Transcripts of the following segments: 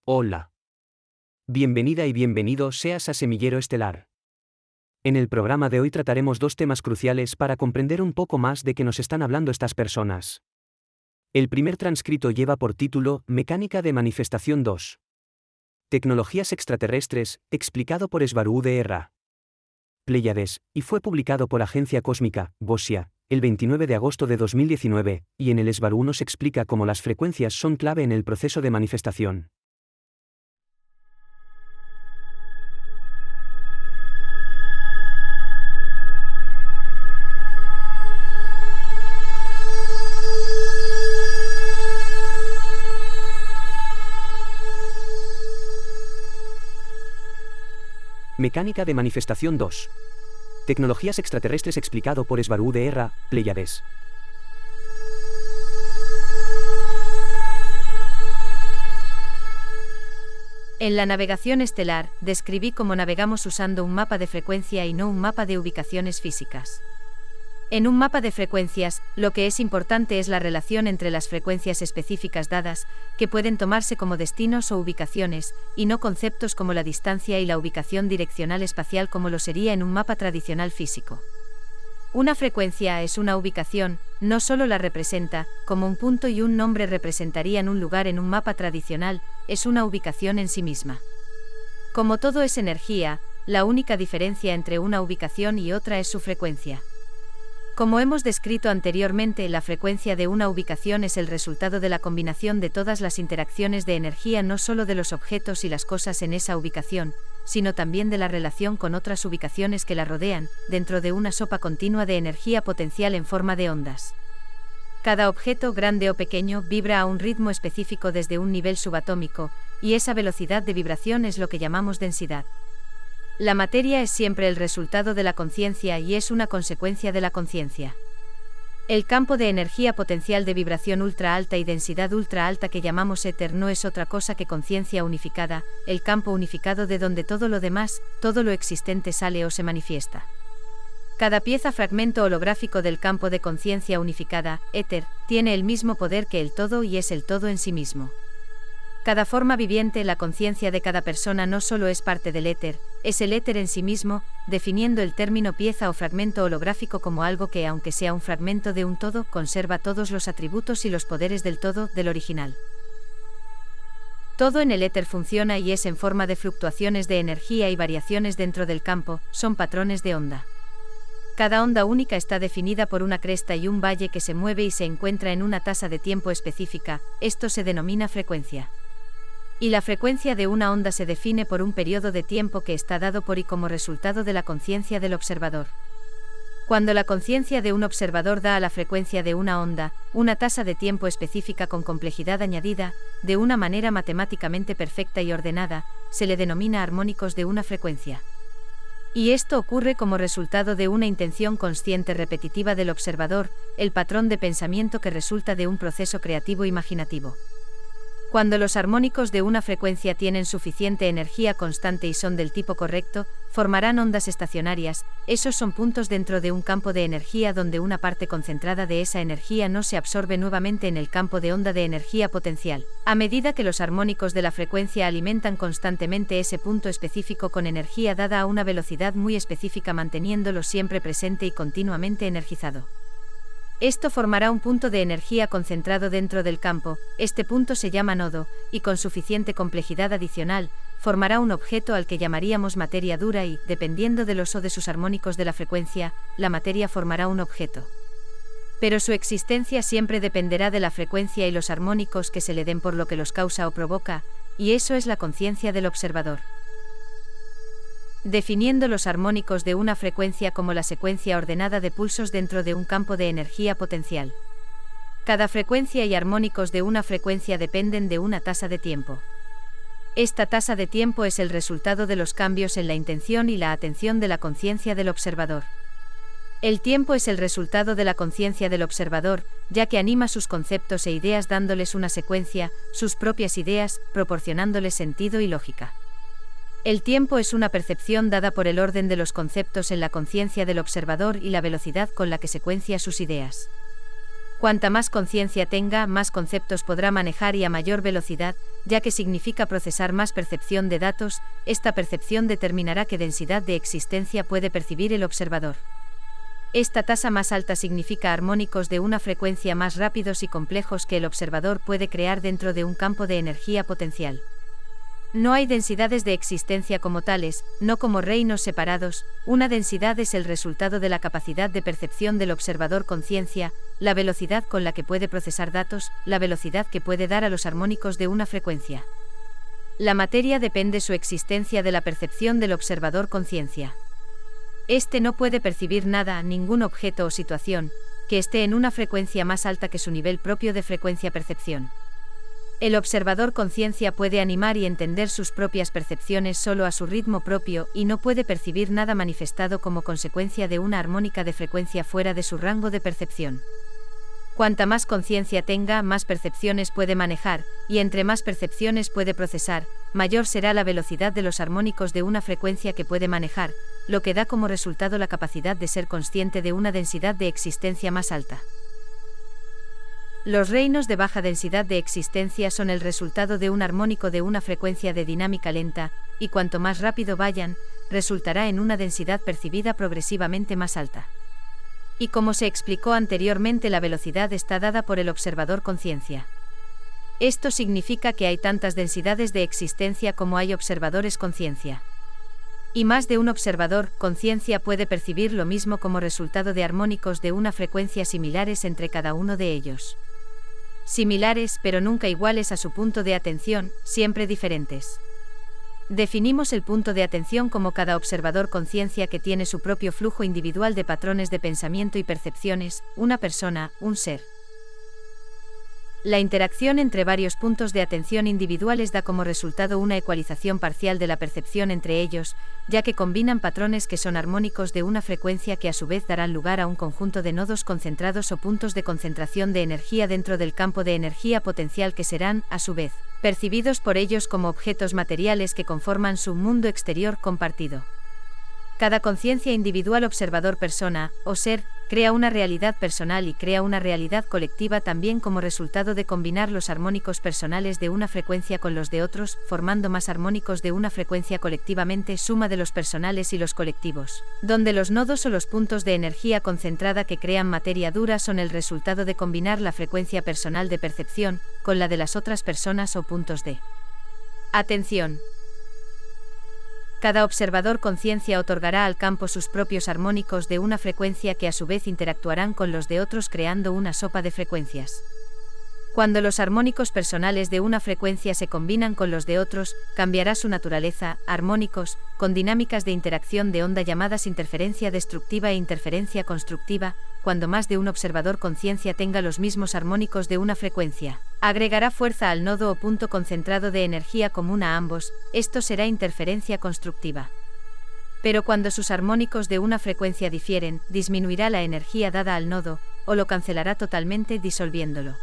Hola. Bienvenida y bienvenido seas a Semillero Estelar. En el programa de hoy trataremos dos temas cruciales para comprender un poco más de qué nos están hablando estas personas. El primer transcrito lleva por título Mecánica de Manifestación 2. Tecnologías extraterrestres, explicado por Svaru de Erra. Pléyades, y fue publicado por Agencia Cósmica, Gosia, el 29 de agosto de 2019, y en el Svaru nos explica cómo las frecuencias son clave en el proceso de manifestación. Mecánica de Manifestación 2. Tecnologías extraterrestres explicado por Svaru de Erra, Pléyades. En la navegación estelar, describí cómo navegamos usando un mapa de frecuencia y no un mapa de ubicaciones físicas. En un mapa de frecuencias, lo que es importante es la relación entre las frecuencias específicas dadas, que pueden tomarse como destinos o ubicaciones, y no conceptos como la distancia y la ubicación direccional espacial como lo sería en un mapa tradicional físico. Una frecuencia es una ubicación, no solo la representa, como un punto y un nombre representarían un lugar en un mapa tradicional, es una ubicación en sí misma. Como todo es energía, la única diferencia entre una ubicación y otra es su frecuencia. Como hemos descrito anteriormente, la frecuencia de una ubicación es el resultado de la combinación de todas las interacciones de energía, no solo de los objetos y las cosas en esa ubicación, sino también de la relación con otras ubicaciones que la rodean, dentro de una sopa continua de energía potencial en forma de ondas. Cada objeto, grande o pequeño, vibra a un ritmo específico desde un nivel subatómico, y esa velocidad de vibración es lo que llamamos densidad. La materia es siempre el resultado de la conciencia y es una consecuencia de la conciencia. El campo de energía potencial de vibración ultra alta y densidad ultra alta que llamamos éter no es otra cosa que conciencia unificada, el campo unificado de donde todo lo demás, todo lo existente sale o se manifiesta. Cada pieza fragmento holográfico del campo de conciencia unificada, éter, tiene el mismo poder que el todo y es el todo en sí mismo. Cada forma viviente, la conciencia de cada persona no solo es parte del éter, es el éter en sí mismo, definiendo el término pieza o fragmento holográfico como algo que, aunque sea un fragmento de un todo, conserva todos los atributos y los poderes del todo, del original. Todo en el éter funciona y es en forma de fluctuaciones de energía y variaciones dentro del campo, son patrones de onda. Cada onda única está definida por una cresta y un valle que se mueve y se encuentra en una tasa de tiempo específica, esto se denomina frecuencia. Y la frecuencia de una onda se define por un periodo de tiempo que está dado por y como resultado de la conciencia del observador. Cuando la conciencia de un observador da a la frecuencia de una onda, una tasa de tiempo específica con complejidad añadida, de una manera matemáticamente perfecta y ordenada, se le denomina armónicos de una frecuencia. Y esto ocurre como resultado de una intención consciente repetitiva del observador, el patrón de pensamiento que resulta de un proceso creativo imaginativo. Cuando los armónicos de una frecuencia tienen suficiente energía constante y son del tipo correcto, formarán ondas estacionarias, esos son puntos dentro de un campo de energía donde una parte concentrada de esa energía no se absorbe nuevamente en el campo de onda de energía potencial. A medida que los armónicos de la frecuencia alimentan constantemente ese punto específico con energía dada a una velocidad muy específica manteniéndolo siempre presente y continuamente energizado. Esto formará un punto de energía concentrado dentro del campo, este punto se llama nodo, y con suficiente complejidad adicional, formará un objeto al que llamaríamos materia dura y, dependiendo del uso de sus armónicos de la frecuencia, la materia formará un objeto. Pero su existencia siempre dependerá de la frecuencia y los armónicos que se le den por lo que los causa o provoca, y eso es la conciencia del observador. Definiendo los armónicos de una frecuencia como la secuencia ordenada de pulsos dentro de un campo de energía potencial. Cada frecuencia y armónicos de una frecuencia dependen de una tasa de tiempo. Esta tasa de tiempo es el resultado de los cambios en la intención y la atención de la conciencia del observador. El tiempo es el resultado de la conciencia del observador, ya que anima sus conceptos e ideas dándoles una secuencia, sus propias ideas, proporcionándoles sentido y lógica. El tiempo es una percepción dada por el orden de los conceptos en la conciencia del observador y la velocidad con la que secuencia sus ideas. Cuanta más conciencia tenga, más conceptos podrá manejar y a mayor velocidad, ya que significa procesar más percepción de datos. Esta percepción determinará qué densidad de existencia puede percibir el observador. Esta tasa más alta significa armónicos de una frecuencia más rápidos y complejos que el observador puede crear dentro de un campo de energía potencial. No hay densidades de existencia como tales, no como reinos separados. Una densidad es el resultado de la capacidad de percepción del observador conciencia, la velocidad con la que puede procesar datos, la velocidad que puede dar a los armónicos de una frecuencia. La materia depende su existencia de la percepción del observador conciencia. Este no puede percibir nada, ningún objeto o situación, que esté en una frecuencia más alta que su nivel propio de frecuencia-percepción. El observador conciencia puede animar y entender sus propias percepciones solo a su ritmo propio y no puede percibir nada manifestado como consecuencia de una armónica de frecuencia fuera de su rango de percepción. Cuanta más conciencia tenga, más percepciones puede manejar, y entre más percepciones puede procesar, mayor será la velocidad de los armónicos de una frecuencia que puede manejar, lo que da como resultado la capacidad de ser consciente de una densidad de existencia más alta. Los reinos de baja densidad de existencia son el resultado de un armónico de una frecuencia de dinámica lenta, y cuanto más rápido vayan, resultará en una densidad percibida progresivamente más alta. Y como se explicó anteriormente, la velocidad está dada por el observador conciencia. Esto significa que hay tantas densidades de existencia como hay observadores conciencia. Y más de un observador conciencia puede percibir lo mismo como resultado de armónicos de una frecuencia similares entre cada uno de ellos. Similares pero nunca iguales a su punto de atención, siempre diferentes. Definimos el punto de atención como cada observador conciencia que tiene su propio flujo individual de patrones de pensamiento y percepciones, una persona, un ser. La interacción entre varios puntos de atención individuales da como resultado una ecualización parcial de la percepción entre ellos, ya que combinan patrones que son armónicos de una frecuencia que a su vez darán lugar a un conjunto de nodos concentrados o puntos de concentración de energía dentro del campo de energía potencial que serán, a su vez, percibidos por ellos como objetos materiales que conforman su mundo exterior compartido. Cada conciencia individual, observador, persona, o ser, crea una realidad personal y crea una realidad colectiva también como resultado de combinar los armónicos personales de una frecuencia con los de otros, formando más armónicos de una frecuencia colectivamente, suma de los personales y los colectivos, donde los nodos o los puntos de energía concentrada que crean materia dura son el resultado de combinar la frecuencia personal de percepción con la de las otras personas o puntos de atención. Cada observador conciencia otorgará al campo sus propios armónicos de una frecuencia que a su vez interactuarán con los de otros creando una sopa de frecuencias. Cuando los armónicos personales de una frecuencia se combinan con los de otros, cambiará su naturaleza, armónicos, con dinámicas de interacción de onda llamadas interferencia destructiva e interferencia constructiva. Cuando más de un observador conciencia tenga los mismos armónicos de una frecuencia, agregará fuerza al nodo o punto concentrado de energía común a ambos, esto será interferencia constructiva. Pero cuando sus armónicos de una frecuencia difieren, disminuirá la energía dada al nodo, o lo cancelará totalmente disolviéndolo.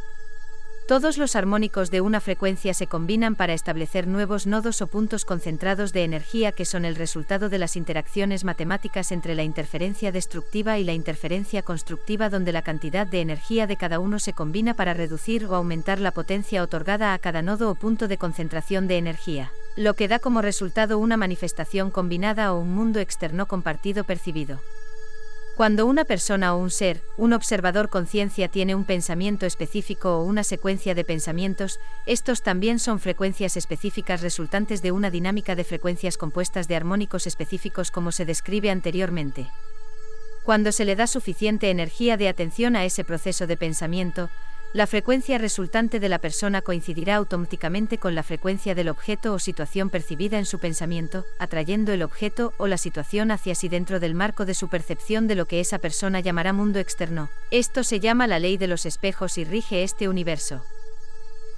Todos los armónicos de una frecuencia se combinan para establecer nuevos nodos o puntos concentrados de energía que son el resultado de las interacciones matemáticas entre la interferencia destructiva y la interferencia constructiva, donde la cantidad de energía de cada uno se combina para reducir o aumentar la potencia otorgada a cada nodo o punto de concentración de energía, lo que da como resultado una manifestación combinada o un mundo externo compartido percibido. Cuando una persona o un ser, un observador conciencia tiene un pensamiento específico o una secuencia de pensamientos, estos también son frecuencias específicas resultantes de una dinámica de frecuencias compuestas de armónicos específicos como se describe anteriormente. Cuando se le da suficiente energía de atención a ese proceso de pensamiento, la frecuencia resultante de la persona coincidirá automáticamente con la frecuencia del objeto o situación percibida en su pensamiento, atrayendo el objeto o la situación hacia sí dentro del marco de su percepción de lo que esa persona llamará mundo externo. Esto se llama la ley de los espejos y rige este universo.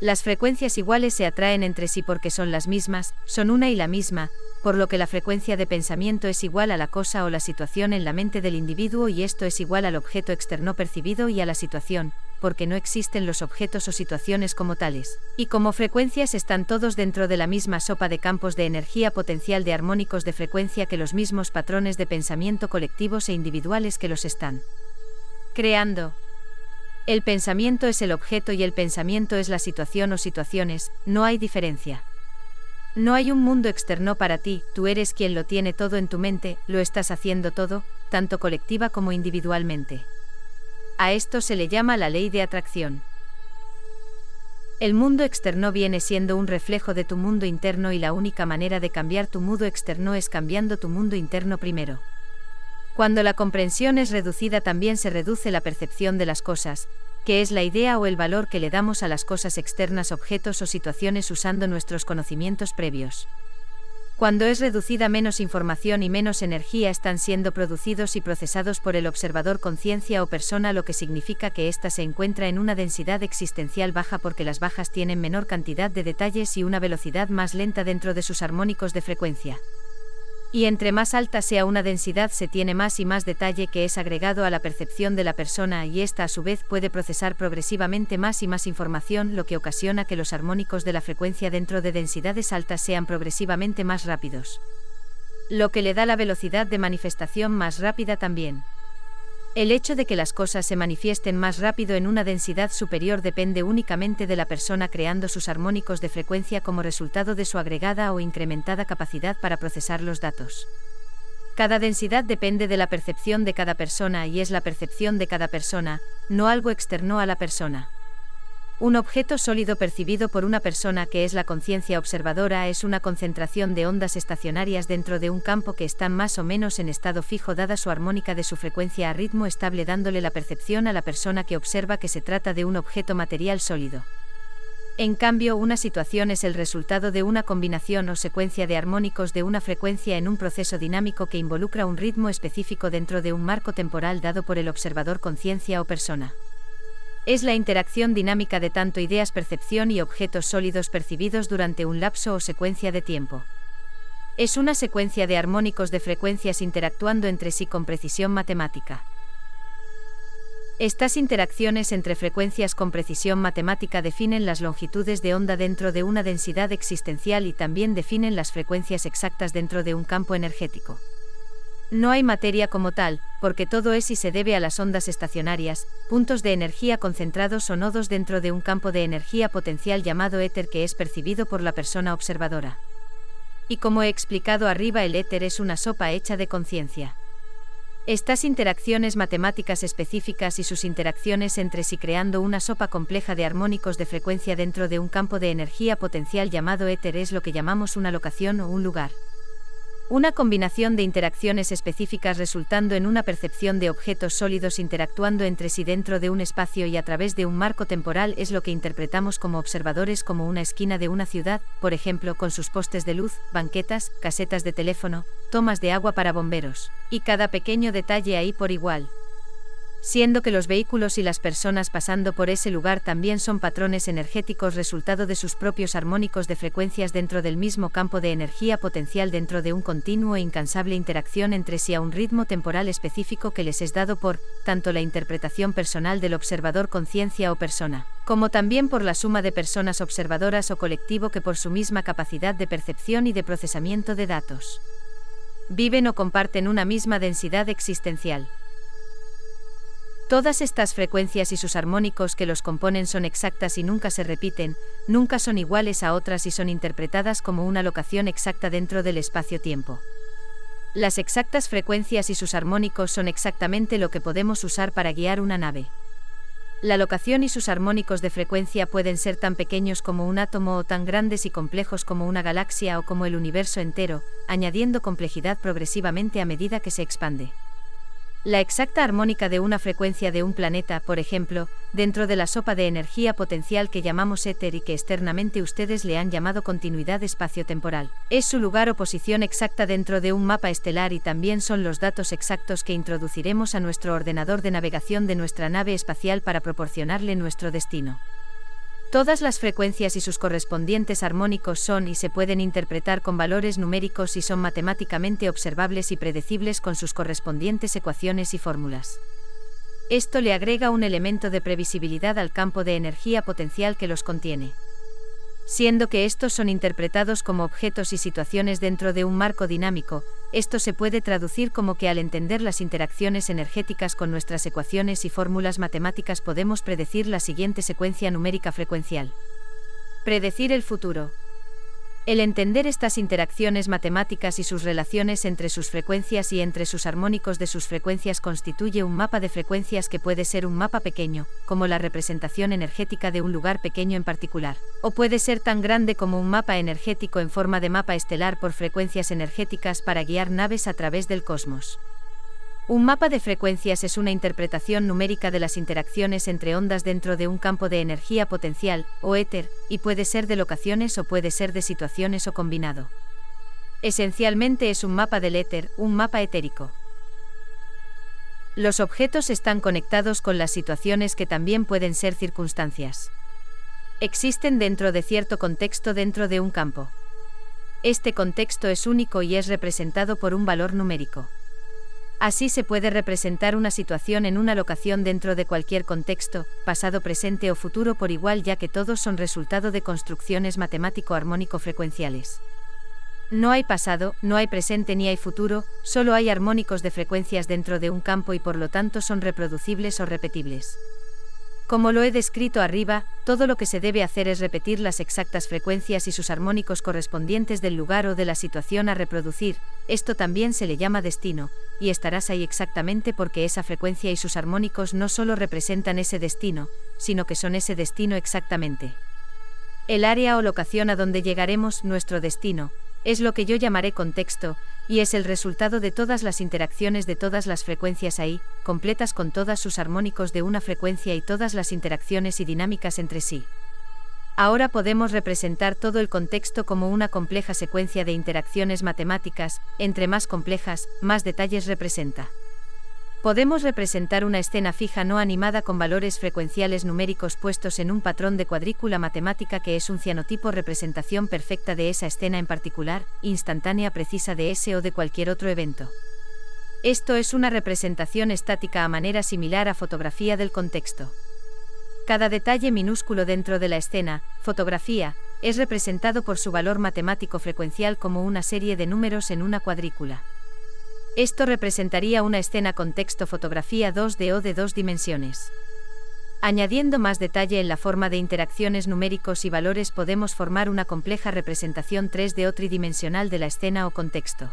Las frecuencias iguales se atraen entre sí porque son las mismas, son una y la misma, por lo que la frecuencia de pensamiento es igual a la cosa o la situación en la mente del individuo y esto es igual al objeto externo percibido y a la situación. porque no existen los objetos o situaciones como tales, y como frecuencias están todos dentro de la misma sopa de campos de energía potencial de armónicos de frecuencia que los mismos patrones de pensamiento colectivos e individuales que los están creando. El pensamiento es el objeto y el pensamiento es la situación o situaciones, no hay diferencia. No hay un mundo externo para ti, tú eres quien lo tiene todo en tu mente, lo estás haciendo todo, tanto colectiva como individualmente. A esto se le llama la ley de atracción. El mundo externo viene siendo un reflejo de tu mundo interno y la única manera de cambiar tu mundo externo es cambiando tu mundo interno primero. Cuando la comprensión es reducida también se reduce la percepción de las cosas, que es la idea o el valor que le damos a las cosas externas, objetos o situaciones usando nuestros conocimientos previos. Cuando es reducida, menos información y menos energía están siendo producidos y procesados por el observador, conciencia o persona, lo que significa que ésta se encuentra en una densidad existencial baja porque las bajas tienen menor cantidad de detalles y una velocidad más lenta dentro de sus armónicos de frecuencia. Y entre más alta sea una densidad se tiene más y más detalle que es agregado a la percepción de la persona y ésta a su vez puede procesar progresivamente más y más información, lo que ocasiona que los armónicos de la frecuencia dentro de densidades altas sean progresivamente más rápidos. Lo que le da la velocidad de manifestación más rápida también. El hecho de que las cosas se manifiesten más rápido en una densidad superior depende únicamente de la persona creando sus armónicos de frecuencia como resultado de su agregada o incrementada capacidad para procesar los datos. Cada densidad depende de la percepción de cada persona y es la percepción de cada persona, no algo externo a la persona. Un objeto sólido percibido por una persona que es la conciencia observadora es una concentración de ondas estacionarias dentro de un campo que están más o menos en estado fijo dada su armónica de su frecuencia a ritmo estable, dándole la percepción a la persona que observa que se trata de un objeto material sólido. En cambio, una situación es el resultado de una combinación o secuencia de armónicos de una frecuencia en un proceso dinámico que involucra un ritmo específico dentro de un marco temporal dado por el observador, conciencia o persona. Es la interacción dinámica de tanto ideas, percepción y objetos sólidos percibidos durante un lapso o secuencia de tiempo. Es una secuencia de armónicos de frecuencias interactuando entre sí con precisión matemática. Estas interacciones entre frecuencias con precisión matemática definen las longitudes de onda dentro de una densidad existencial y también definen las frecuencias exactas dentro de un campo energético. No hay materia como tal, porque todo es y se debe a las ondas estacionarias, puntos de energía concentrados o nodos dentro de un campo de energía potencial llamado éter que es percibido por la persona observadora. Y como he explicado arriba, el éter es una sopa hecha de conciencia. Estas interacciones matemáticas específicas y sus interacciones entre sí creando una sopa compleja de armónicos de frecuencia dentro de un campo de energía potencial llamado éter es lo que llamamos una locación o un lugar. Una combinación de interacciones específicas resultando en una percepción de objetos sólidos interactuando entre sí dentro de un espacio y a través de un marco temporal es lo que interpretamos como observadores como una esquina de una ciudad, por ejemplo con sus postes de luz, banquetas, casetas de teléfono, tomas de agua para bomberos, y cada pequeño detalle ahí por igual. Siendo que los vehículos y las personas pasando por ese lugar también son patrones energéticos resultado de sus propios armónicos de frecuencias dentro del mismo campo de energía potencial dentro de un continuo e incansable interacción entre sí a un ritmo temporal específico que les es dado por, tanto la interpretación personal del observador, conciencia o persona, como también por la suma de personas observadoras o colectivo que por su misma capacidad de percepción y de procesamiento de datos viven o comparten una misma densidad existencial. Todas estas frecuencias y sus armónicos que los componen son exactas y nunca se repiten, nunca son iguales a otras y son interpretadas como una locación exacta dentro del espacio-tiempo. Las exactas frecuencias y sus armónicos son exactamente lo que podemos usar para guiar una nave. La locación y sus armónicos de frecuencia pueden ser tan pequeños como un átomo o tan grandes y complejos como una galaxia o como el universo entero, añadiendo complejidad progresivamente a medida que se expande. La exacta armónica de una frecuencia de un planeta, por ejemplo, dentro de la sopa de energía potencial que llamamos éter y que externamente ustedes le han llamado continuidad espacio-temporal, es su lugar o posición exacta dentro de un mapa estelar y también son los datos exactos que introduciremos a nuestro ordenador de navegación de nuestra nave espacial para proporcionarle nuestro destino. Todas las frecuencias y sus correspondientes armónicos son y se pueden interpretar con valores numéricos y son matemáticamente observables y predecibles con sus correspondientes ecuaciones y fórmulas. Esto le agrega un elemento de previsibilidad al campo de energía potencial que los contiene. Siendo que estos son interpretados como objetos y situaciones dentro de un marco dinámico, esto se puede traducir como que al entender las interacciones energéticas con nuestras ecuaciones y fórmulas matemáticas podemos predecir la siguiente secuencia numérica frecuencial. Predecir el futuro. El entender estas interacciones matemáticas y sus relaciones entre sus frecuencias y entre sus armónicos de sus frecuencias constituye un mapa de frecuencias que puede ser un mapa pequeño, como la representación energética de un lugar pequeño en particular, o puede ser tan grande como un mapa energético en forma de mapa estelar por frecuencias energéticas para guiar naves a través del cosmos. Un mapa de frecuencias es una interpretación numérica de las interacciones entre ondas dentro de un campo de energía potencial, o éter, y puede ser de locaciones o puede ser de situaciones o combinado. Esencialmente es un mapa del éter, un mapa etérico. Los objetos están conectados con las situaciones que también pueden ser circunstancias. Existen dentro de cierto contexto dentro de un campo. Este contexto es único y es representado por un valor numérico. Así se puede representar una situación en una locación dentro de cualquier contexto, pasado, presente o futuro por igual, ya que todos son resultado de construcciones matemático-armónico-frecuenciales. No hay pasado, no hay presente ni hay futuro, solo hay armónicos de frecuencias dentro de un campo y por lo tanto son reproducibles o repetibles. Como lo he descrito arriba, todo lo que se debe hacer es repetir las exactas frecuencias y sus armónicos correspondientes del lugar o de la situación a reproducir. Esto también se le llama destino, y estarás ahí exactamente porque esa frecuencia y sus armónicos no solo representan ese destino, sino que son ese destino exactamente. El área o locación a donde llegaremos, nuestro destino, es lo que yo llamaré contexto, y es el resultado de todas las interacciones de todas las frecuencias ahí, completas con todas sus armónicos de una frecuencia y todas las interacciones y dinámicas entre sí. Ahora podemos representar todo el contexto como una compleja secuencia de interacciones matemáticas, entre más complejas, más detalles representa. Podemos representar una escena fija no animada con valores frecuenciales numéricos puestos en un patrón de cuadrícula matemática que es un cianotipo representación perfecta de esa escena en particular, instantánea precisa de ese o de cualquier otro evento. Esto es una representación estática a manera similar a fotografía del contexto. Cada detalle minúsculo dentro de la escena, fotografía, es representado por su valor matemático frecuencial como una serie de números en una cuadrícula. Esto representaría una escena contexto fotografía 2D o de 2 dimensiones. Añadiendo más detalle en la forma de interacciones numéricos y valores podemos formar una compleja representación 3D o tridimensional de la escena o contexto.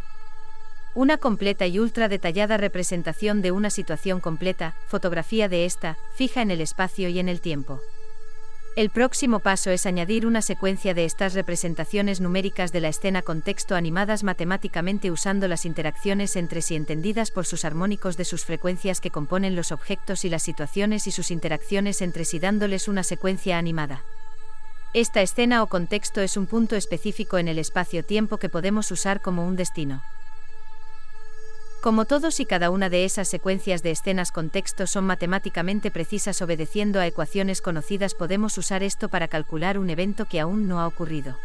Una completa y ultra detallada representación de una situación completa, fotografía de esta, fija en el espacio y en el tiempo. El próximo paso es añadir una secuencia de estas representaciones numéricas de la escena contexto animadas matemáticamente usando las interacciones entre sí entendidas por sus armónicos de sus frecuencias que componen los objetos y las situaciones y sus interacciones entre sí dándoles una secuencia animada. Esta escena o contexto es un punto específico en el espacio-tiempo que podemos usar como un destino. Como todos y cada una de esas secuencias de escenas contexto son matemáticamente precisas obedeciendo a ecuaciones conocidas, podemos usar esto para calcular un evento que aún no ha ocurrido.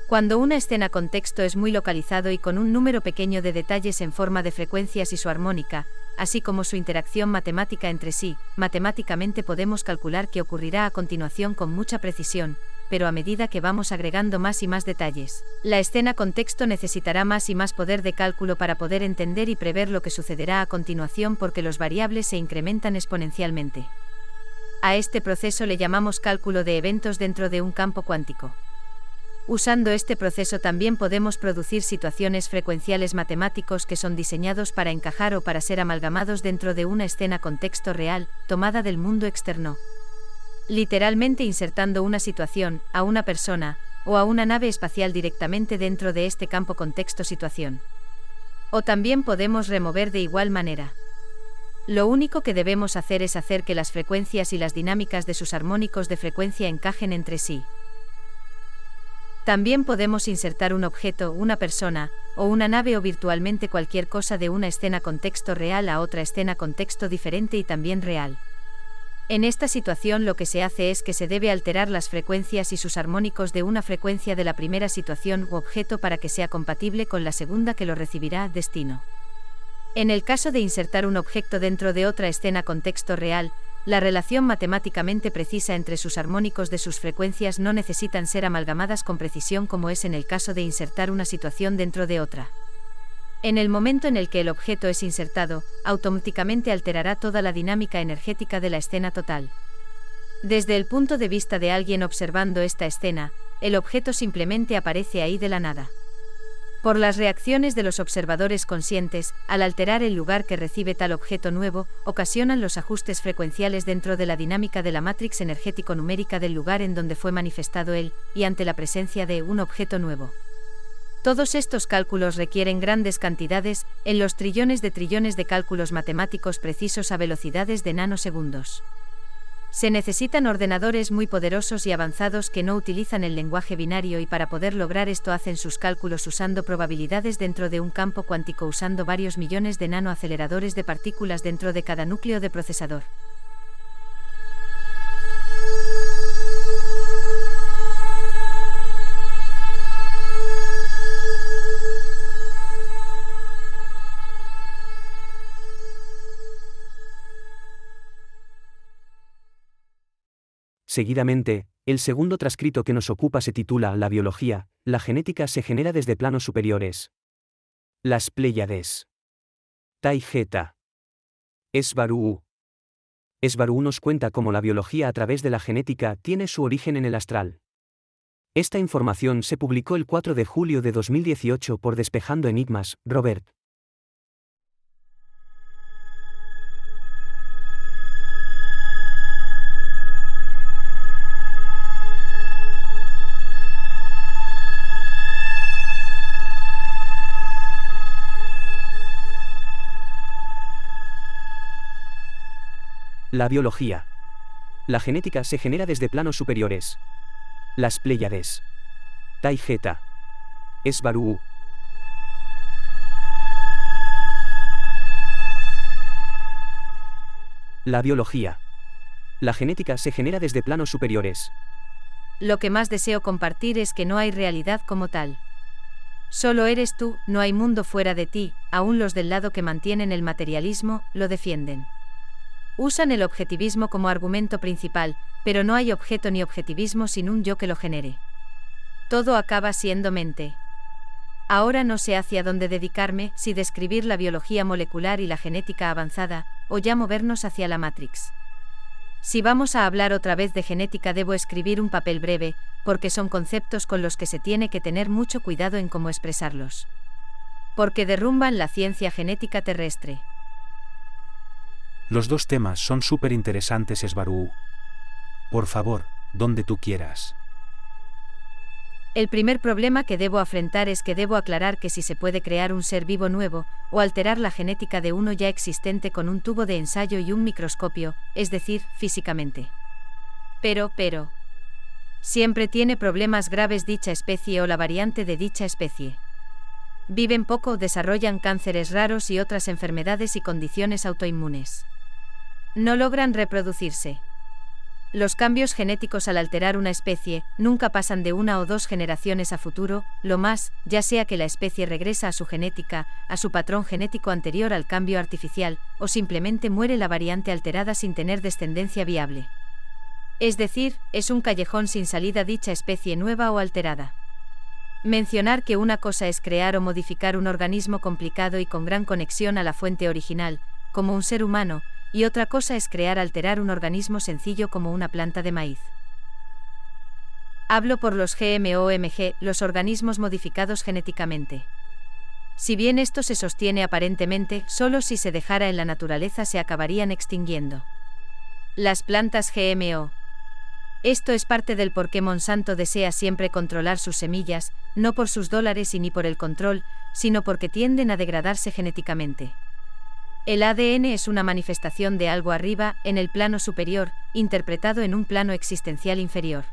Cuando una escena contexto es muy localizado y con un número pequeño de detalles en forma de frecuencias y su armónica, así como su interacción matemática entre sí, matemáticamente podemos calcular qué ocurrirá a continuación con mucha precisión, pero a medida que vamos agregando más y más detalles, la escena contexto necesitará más y más poder de cálculo para poder entender y prever lo que sucederá a continuación porque los variables se incrementan exponencialmente. A este proceso le llamamos cálculo de eventos dentro de un campo cuántico. Usando este proceso también podemos producir situaciones frecuenciales matemáticos que son diseñados para encajar o para ser amalgamados dentro de una escena contexto real, tomada del mundo externo. Literalmente insertando una situación, a una persona, o a una nave espacial directamente dentro de este campo contexto-situación. O también podemos remover de igual manera. Lo único que debemos hacer es hacer que las frecuencias y las dinámicas de sus armónicos de frecuencia encajen entre sí. También podemos insertar un objeto, una persona, o una nave o virtualmente cualquier cosa de una escena contexto real a otra escena contexto diferente y también real. En esta situación lo que se hace es que se debe alterar las frecuencias y sus armónicos de una frecuencia de la primera situación u objeto para que sea compatible con la segunda que lo recibirá, destino. En el caso de insertar un objeto dentro de otra escena con texto real, la relación matemáticamente precisa entre sus armónicos de sus frecuencias no necesitan ser amalgamadas con precisión como es en el caso de insertar una situación dentro de otra. En el momento en el que el objeto es insertado, automáticamente alterará toda la dinámica energética de la escena total. Desde el punto de vista de alguien observando esta escena, el objeto simplemente aparece ahí de la nada. Por las reacciones de los observadores conscientes, al alterar el lugar que recibe tal objeto nuevo, ocasionan los ajustes frecuenciales dentro de la dinámica de la matrix energético-numérica del lugar en donde fue manifestado él, y ante la presencia de un objeto nuevo. Todos estos cálculos requieren grandes cantidades, en los trillones de cálculos matemáticos precisos a velocidades de nanosegundos. Se necesitan ordenadores muy poderosos y avanzados que no utilizan el lenguaje binario y para poder lograr esto hacen sus cálculos usando probabilidades dentro de un campo cuántico usando varios millones de nanoaceleradores de partículas dentro de cada núcleo de procesador. Seguidamente, el segundo transcrito que nos ocupa se titula La biología, la genética se genera desde planos superiores. Las Pléyades. Tai Geta. Esbarú. Esbarú nos cuenta cómo la biología a través de la genética tiene su origen en el astral. Esta información se publicó el 4 de julio de 2018 por Despejando Enigmas, Robert. La biología. La genética se genera desde planos superiores. Las Pléyades. Tai Geta. Esbarú. La biología. La genética se genera desde planos superiores. Lo que más deseo compartir es que no hay realidad como tal. Solo eres tú, no hay mundo fuera de ti, aún los del lado que mantienen el materialismo, lo defienden. Usan el objetivismo como argumento principal, pero no hay objeto ni objetivismo sin un yo que lo genere. Todo acaba siendo mente. Ahora no sé hacia dónde dedicarme, si describir la biología molecular y la genética avanzada, o ya movernos hacia la Matrix. Si vamos a hablar otra vez de genética debo escribir un papel breve, porque son conceptos con los que se tiene que tener mucho cuidado en cómo expresarlos. Porque derrumban la ciencia genética terrestre. Los dos temas son súper interesantes, Esbarú. Por favor, donde tú quieras. El primer problema que debo afrontar es que debo aclarar que si se puede crear un ser vivo nuevo, o alterar la genética de uno ya existente con un tubo de ensayo y un microscopio, es decir, físicamente. Pero, siempre tiene problemas graves dicha especie o la variante de dicha especie. Viven poco, desarrollan cánceres raros y otras enfermedades y condiciones autoinmunes. No logran reproducirse. Los cambios genéticos al alterar una especie nunca pasan de 1 o 2 generaciones a futuro, lo más, ya sea que la especie regresa a su genética, a su patrón genético anterior al cambio artificial, o simplemente muere la variante alterada sin tener descendencia viable. Es decir, es un callejón sin salida dicha especie nueva o alterada. Mencionar que una cosa es crear o modificar un organismo complicado y con gran conexión a la fuente original, como un ser humano, y otra cosa es alterar un organismo sencillo como una planta de maíz. Hablo por los GMOMG, los organismos modificados genéticamente. Si bien esto se sostiene aparentemente, solo si se dejara en la naturaleza se acabarían extinguiendo. Las plantas GMO. Esto es parte del por qué Monsanto desea siempre controlar sus semillas, no por sus dólares y ni por el control, sino porque tienden a degradarse genéticamente. El ADN es una manifestación de algo arriba, en el plano superior, interpretado en un plano existencial inferior.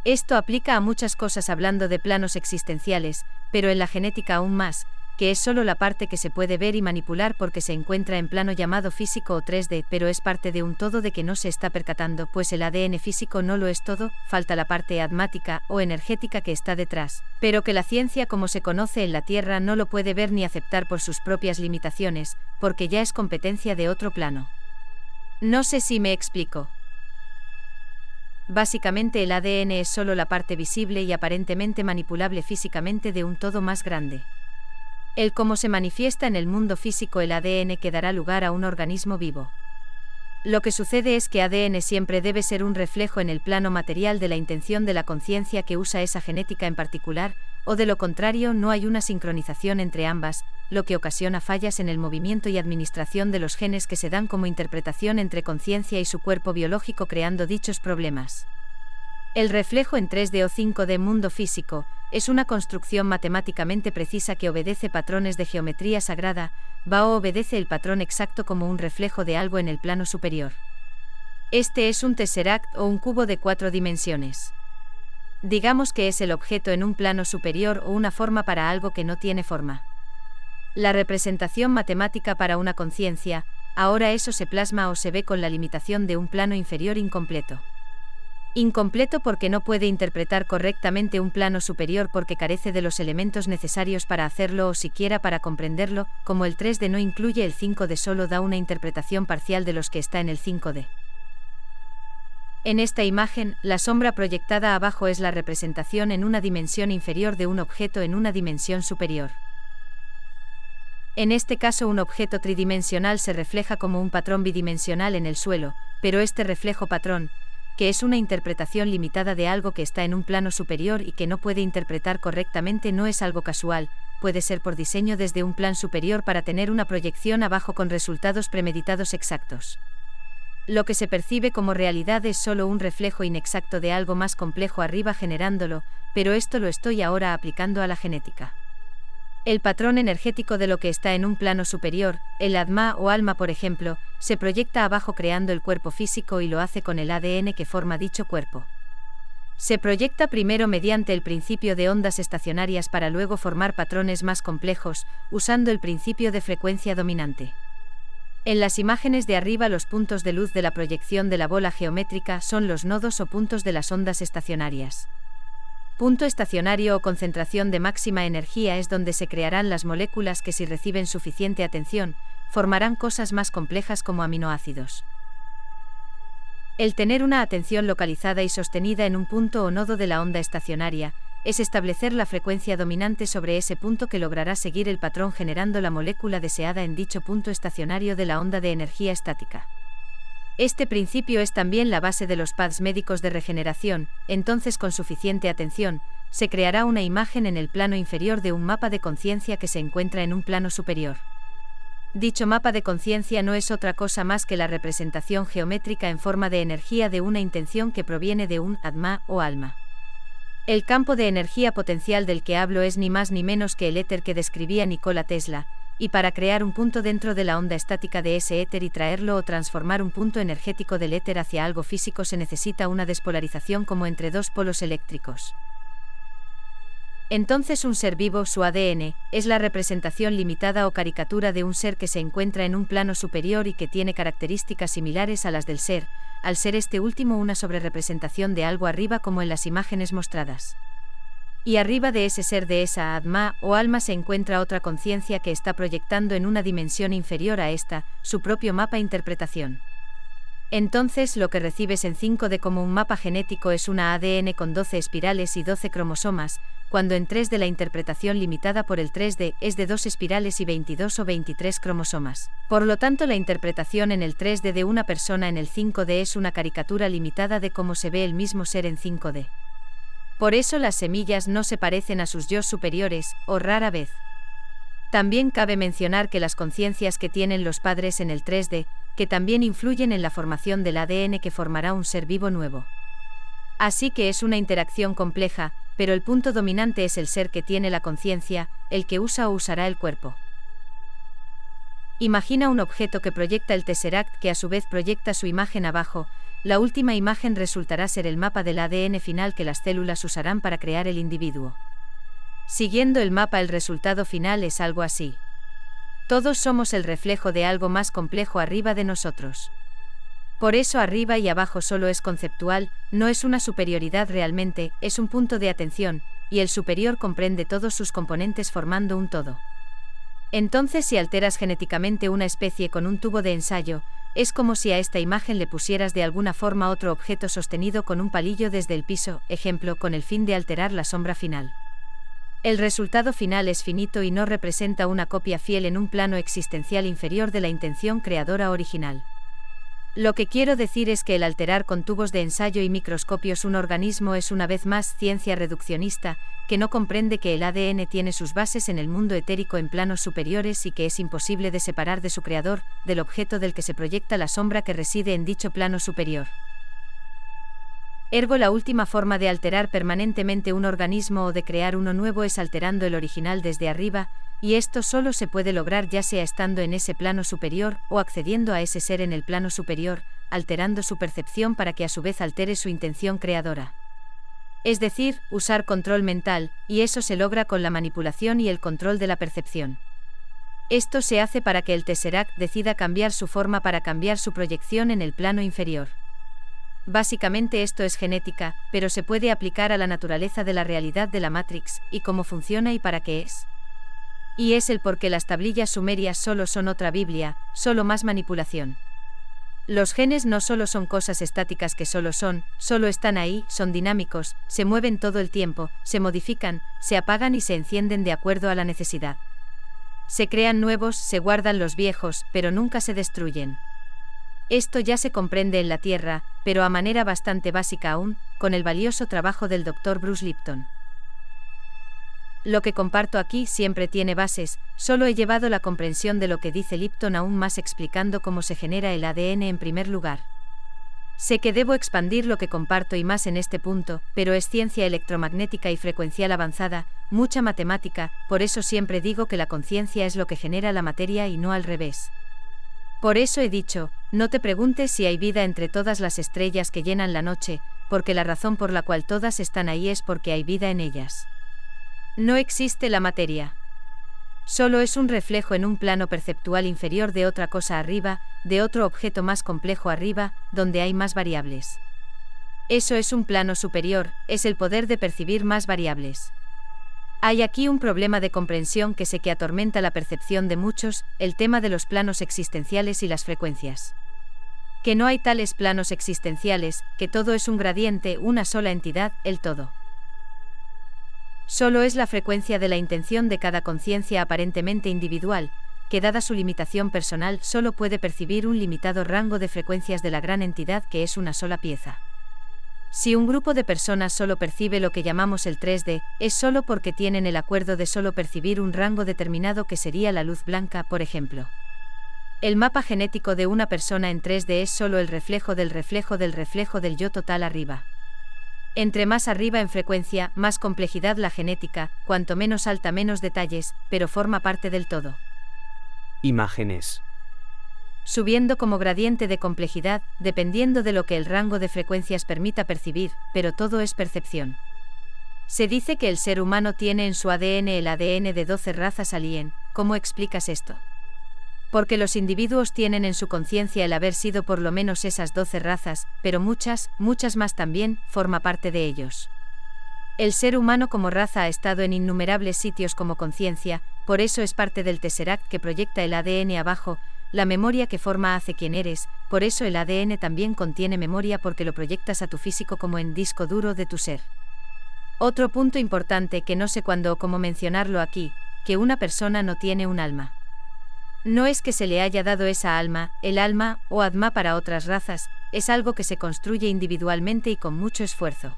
Esto aplica a muchas cosas hablando de planos existenciales, pero en la genética aún más, que es solo la parte que se puede ver y manipular porque se encuentra en plano llamado físico o 3D, pero es parte de un todo de que no se está percatando, pues el ADN físico no lo es todo, falta la parte atmática o energética que está detrás, pero que la ciencia como se conoce en la Tierra no lo puede ver ni aceptar por sus propias limitaciones, porque ya es competencia de otro plano. No sé si me explico. Básicamente el ADN es solo la parte visible y aparentemente manipulable físicamente de un todo más grande. El cómo se manifiesta en el mundo físico el ADN que dará lugar a un organismo vivo. Lo que sucede es que ADN siempre debe ser un reflejo en el plano material de la intención de la conciencia que usa esa genética en particular, o de lo contrario no hay una sincronización entre ambas, lo que ocasiona fallas en el movimiento y administración de los genes que se dan como interpretación entre conciencia y su cuerpo biológico creando dichos problemas. El reflejo en 3D o 5D mundo físico es una construcción matemáticamente precisa que obedece patrones de geometría sagrada, o obedece el patrón exacto como un reflejo de algo en el plano superior. Este es un tesseract o un cubo de 4 dimensiones. Digamos que es el objeto en un plano superior o una forma para algo que no tiene forma. La representación matemática para una conciencia, ahora eso se plasma o se ve con la limitación de un plano inferior incompleto. Incompleto porque no puede interpretar correctamente un plano superior porque carece de los elementos necesarios para hacerlo o siquiera para comprenderlo, como el 3D no incluye el 5D solo da una interpretación parcial de los que está en el 5D. En esta imagen, la sombra proyectada abajo es la representación en una dimensión inferior de un objeto en una dimensión superior. En este caso un objeto tridimensional se refleja como un patrón bidimensional en el suelo, pero este reflejo patrón, que es una interpretación limitada de algo que está en un plano superior y que no puede interpretar correctamente no es algo casual, puede ser por diseño desde un plan superior para tener una proyección abajo con resultados premeditados exactos. Lo que se percibe como realidad es solo un reflejo inexacto de algo más complejo arriba generándolo, pero esto lo estoy ahora aplicando a la genética. El patrón energético de lo que está en un plano superior, el Atma o alma por ejemplo, se proyecta abajo creando el cuerpo físico y lo hace con el ADN que forma dicho cuerpo. Se proyecta primero mediante el principio de ondas estacionarias para luego formar patrones más complejos, usando el principio de frecuencia dominante. En las imágenes de arriba los puntos de luz de la proyección de la bola geométrica son los nodos o puntos de las ondas estacionarias. Punto estacionario o concentración de máxima energía es donde se crearán las moléculas que si reciben suficiente atención, formarán cosas más complejas como aminoácidos. El tener una atención localizada y sostenida en un punto o nodo de la onda estacionaria, es establecer la frecuencia dominante sobre ese punto que logrará seguir el patrón generando la molécula deseada en dicho punto estacionario de la onda de energía estática. Este principio es también la base de los pads médicos de regeneración, entonces con suficiente atención, se creará una imagen en el plano inferior de un mapa de conciencia que se encuentra en un plano superior. Dicho mapa de conciencia no es otra cosa más que la representación geométrica en forma de energía de una intención que proviene de un Atma o alma. El campo de energía potencial del que hablo es ni más ni menos que el éter que describía Nikola Tesla, y para crear un punto dentro de la onda estática de ese éter y traerlo o transformar un punto energético del éter hacia algo físico se necesita una despolarización como entre dos polos eléctricos. Entonces un ser vivo, su ADN, es la representación limitada o caricatura de un ser que se encuentra en un plano superior y que tiene características similares a las del ser, al ser este último una sobrerepresentación de algo arriba como en las imágenes mostradas. Y arriba de ese ser de esa Atma o alma se encuentra otra conciencia que está proyectando en una dimensión inferior a esta, su propio mapa interpretación. Entonces lo que recibes en 5D como un mapa genético es una ADN con 12 espirales y 12 cromosomas, cuando en 3D la interpretación limitada por el 3D es de 2 espirales y 22 o 23 cromosomas. Por lo tanto la interpretación en el 3D de una persona en el 5D es una caricatura limitada de cómo se ve el mismo ser en 5D. Por eso las semillas no se parecen a sus yo superiores, o rara vez. También cabe mencionar que las conciencias que tienen los padres en el 3D, que también influyen en la formación del ADN que formará un ser vivo nuevo. Así que es una interacción compleja, pero el punto dominante es el ser que tiene la conciencia, el que usa o usará el cuerpo. Imagina un objeto que proyecta el tesseract que a su vez proyecta su imagen abajo. La última imagen resultará ser el mapa del ADN final que las células usarán para crear el individuo. Siguiendo el mapa, el resultado final es algo así. Todos somos el reflejo de algo más complejo arriba de nosotros. Por eso arriba y abajo solo es conceptual, no es una superioridad realmente, es un punto de atención, y el superior comprende todos sus componentes formando un todo. Entonces, si alteras genéticamente una especie con un tubo de ensayo, es como si a esta imagen le pusieras de alguna forma otro objeto sostenido con un palillo desde el piso, ejemplo, con el fin de alterar la sombra final. El resultado final es finito y no representa una copia fiel en un plano existencial inferior de la intención creadora original. Lo que quiero decir es que el alterar con tubos de ensayo y microscopios un organismo es una vez más ciencia reduccionista, que no comprende que el ADN tiene sus bases en el mundo etérico en planos superiores y que es imposible de separar de su creador, del objeto del que se proyecta la sombra que reside en dicho plano superior. Ergo, la última forma de alterar permanentemente un organismo o de crear uno nuevo es alterando el original desde arriba, y esto solo se puede lograr ya sea estando en ese plano superior o accediendo a ese ser en el plano superior, alterando su percepción para que a su vez altere su intención creadora. Es decir, usar control mental, y eso se logra con la manipulación y el control de la percepción. Esto se hace para que el Tesseract decida cambiar su forma para cambiar su proyección en el plano inferior. Básicamente esto es genética, pero se puede aplicar a la naturaleza de la realidad de la Matrix, y cómo funciona y para qué es. Y es el por qué las tablillas sumerias solo son otra Biblia, solo más manipulación. Los genes no solo son cosas estáticas que solo están ahí, son dinámicos, se mueven todo el tiempo, se modifican, se apagan y se encienden de acuerdo a la necesidad. Se crean nuevos, se guardan los viejos, pero nunca se destruyen. Esto ya se comprende en la Tierra, pero a manera bastante básica aún, con el valioso trabajo del Dr. Bruce Lipton. Lo que comparto aquí siempre tiene bases, solo he llevado la comprensión de lo que dice Lipton aún más explicando cómo se genera el ADN en primer lugar. Sé que debo expandir lo que comparto y más en este punto, pero es ciencia electromagnética y frecuencial avanzada, mucha matemática, por eso siempre digo que la conciencia es lo que genera la materia y no al revés. Por eso he dicho, no te preguntes si hay vida entre todas las estrellas que llenan la noche, porque la razón por la cual todas están ahí es porque hay vida en ellas. No existe la materia. Solo es un reflejo en un plano perceptual inferior de otra cosa arriba, de otro objeto más complejo arriba, donde hay más variables. Eso es un plano superior, es el poder de percibir más variables. Hay aquí un problema de comprensión que sé que atormenta la percepción de muchos, el tema de los planos existenciales y las frecuencias. Que no hay tales planos existenciales, que todo es un gradiente, una sola entidad, el todo. Solo es la frecuencia de la intención de cada conciencia aparentemente individual, que dada su limitación personal solo puede percibir un limitado rango de frecuencias de la gran entidad que es una sola pieza. Si un grupo de personas solo percibe lo que llamamos el 3D, es solo porque tienen el acuerdo de solo percibir un rango determinado que sería la luz blanca, por ejemplo. El mapa genético de una persona en 3D es solo el reflejo del reflejo del reflejo del yo total arriba. Entre más arriba en frecuencia, más complejidad la genética, cuanto menos alta menos detalles, pero forma parte del todo. Imágenes. Subiendo como gradiente de complejidad, dependiendo de lo que el rango de frecuencias permita percibir, pero todo es percepción. Se dice que el ser humano tiene en su ADN el ADN de 12 razas alien. ¿Cómo explicas esto? Porque los individuos tienen en su conciencia el haber sido por lo menos esas 12 razas, pero muchas más también, forma parte de ellos. El ser humano como raza ha estado en innumerables sitios como conciencia, por eso es parte del Tesseract que proyecta el ADN abajo, la memoria que forma hace quien eres, por eso el ADN también contiene memoria porque lo proyectas a tu físico como en disco duro de tu ser. Otro punto importante que no sé cuándo o cómo mencionarlo aquí, que una persona no tiene un alma. No es que se le haya dado esa alma, el alma, o atma para otras razas, es algo que se construye individualmente y con mucho esfuerzo.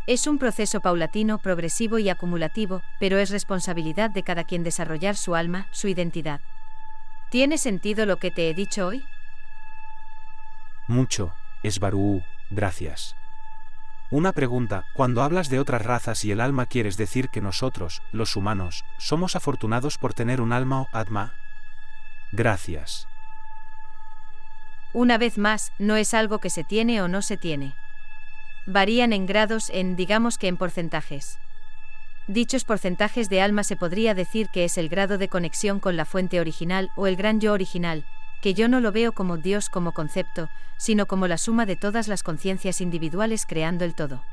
Es un proceso paulatino, progresivo y acumulativo, pero es responsabilidad de cada quien desarrollar su alma, su identidad. ¿Tiene sentido lo que te he dicho hoy? Mucho, Esbarú, gracias. Una pregunta, cuando hablas de otras razas y el alma, ¿quieres decir que nosotros, los humanos, somos afortunados por tener un alma o atma? Gracias. Una vez más, no es algo que se tiene o no se tiene. Varían en grados, digamos que en porcentajes. Dichos porcentajes de alma se podría decir que es el grado de conexión con la fuente original o el gran yo original, que yo no lo veo como Dios como concepto, sino como la suma de todas las conciencias individuales creando el todo.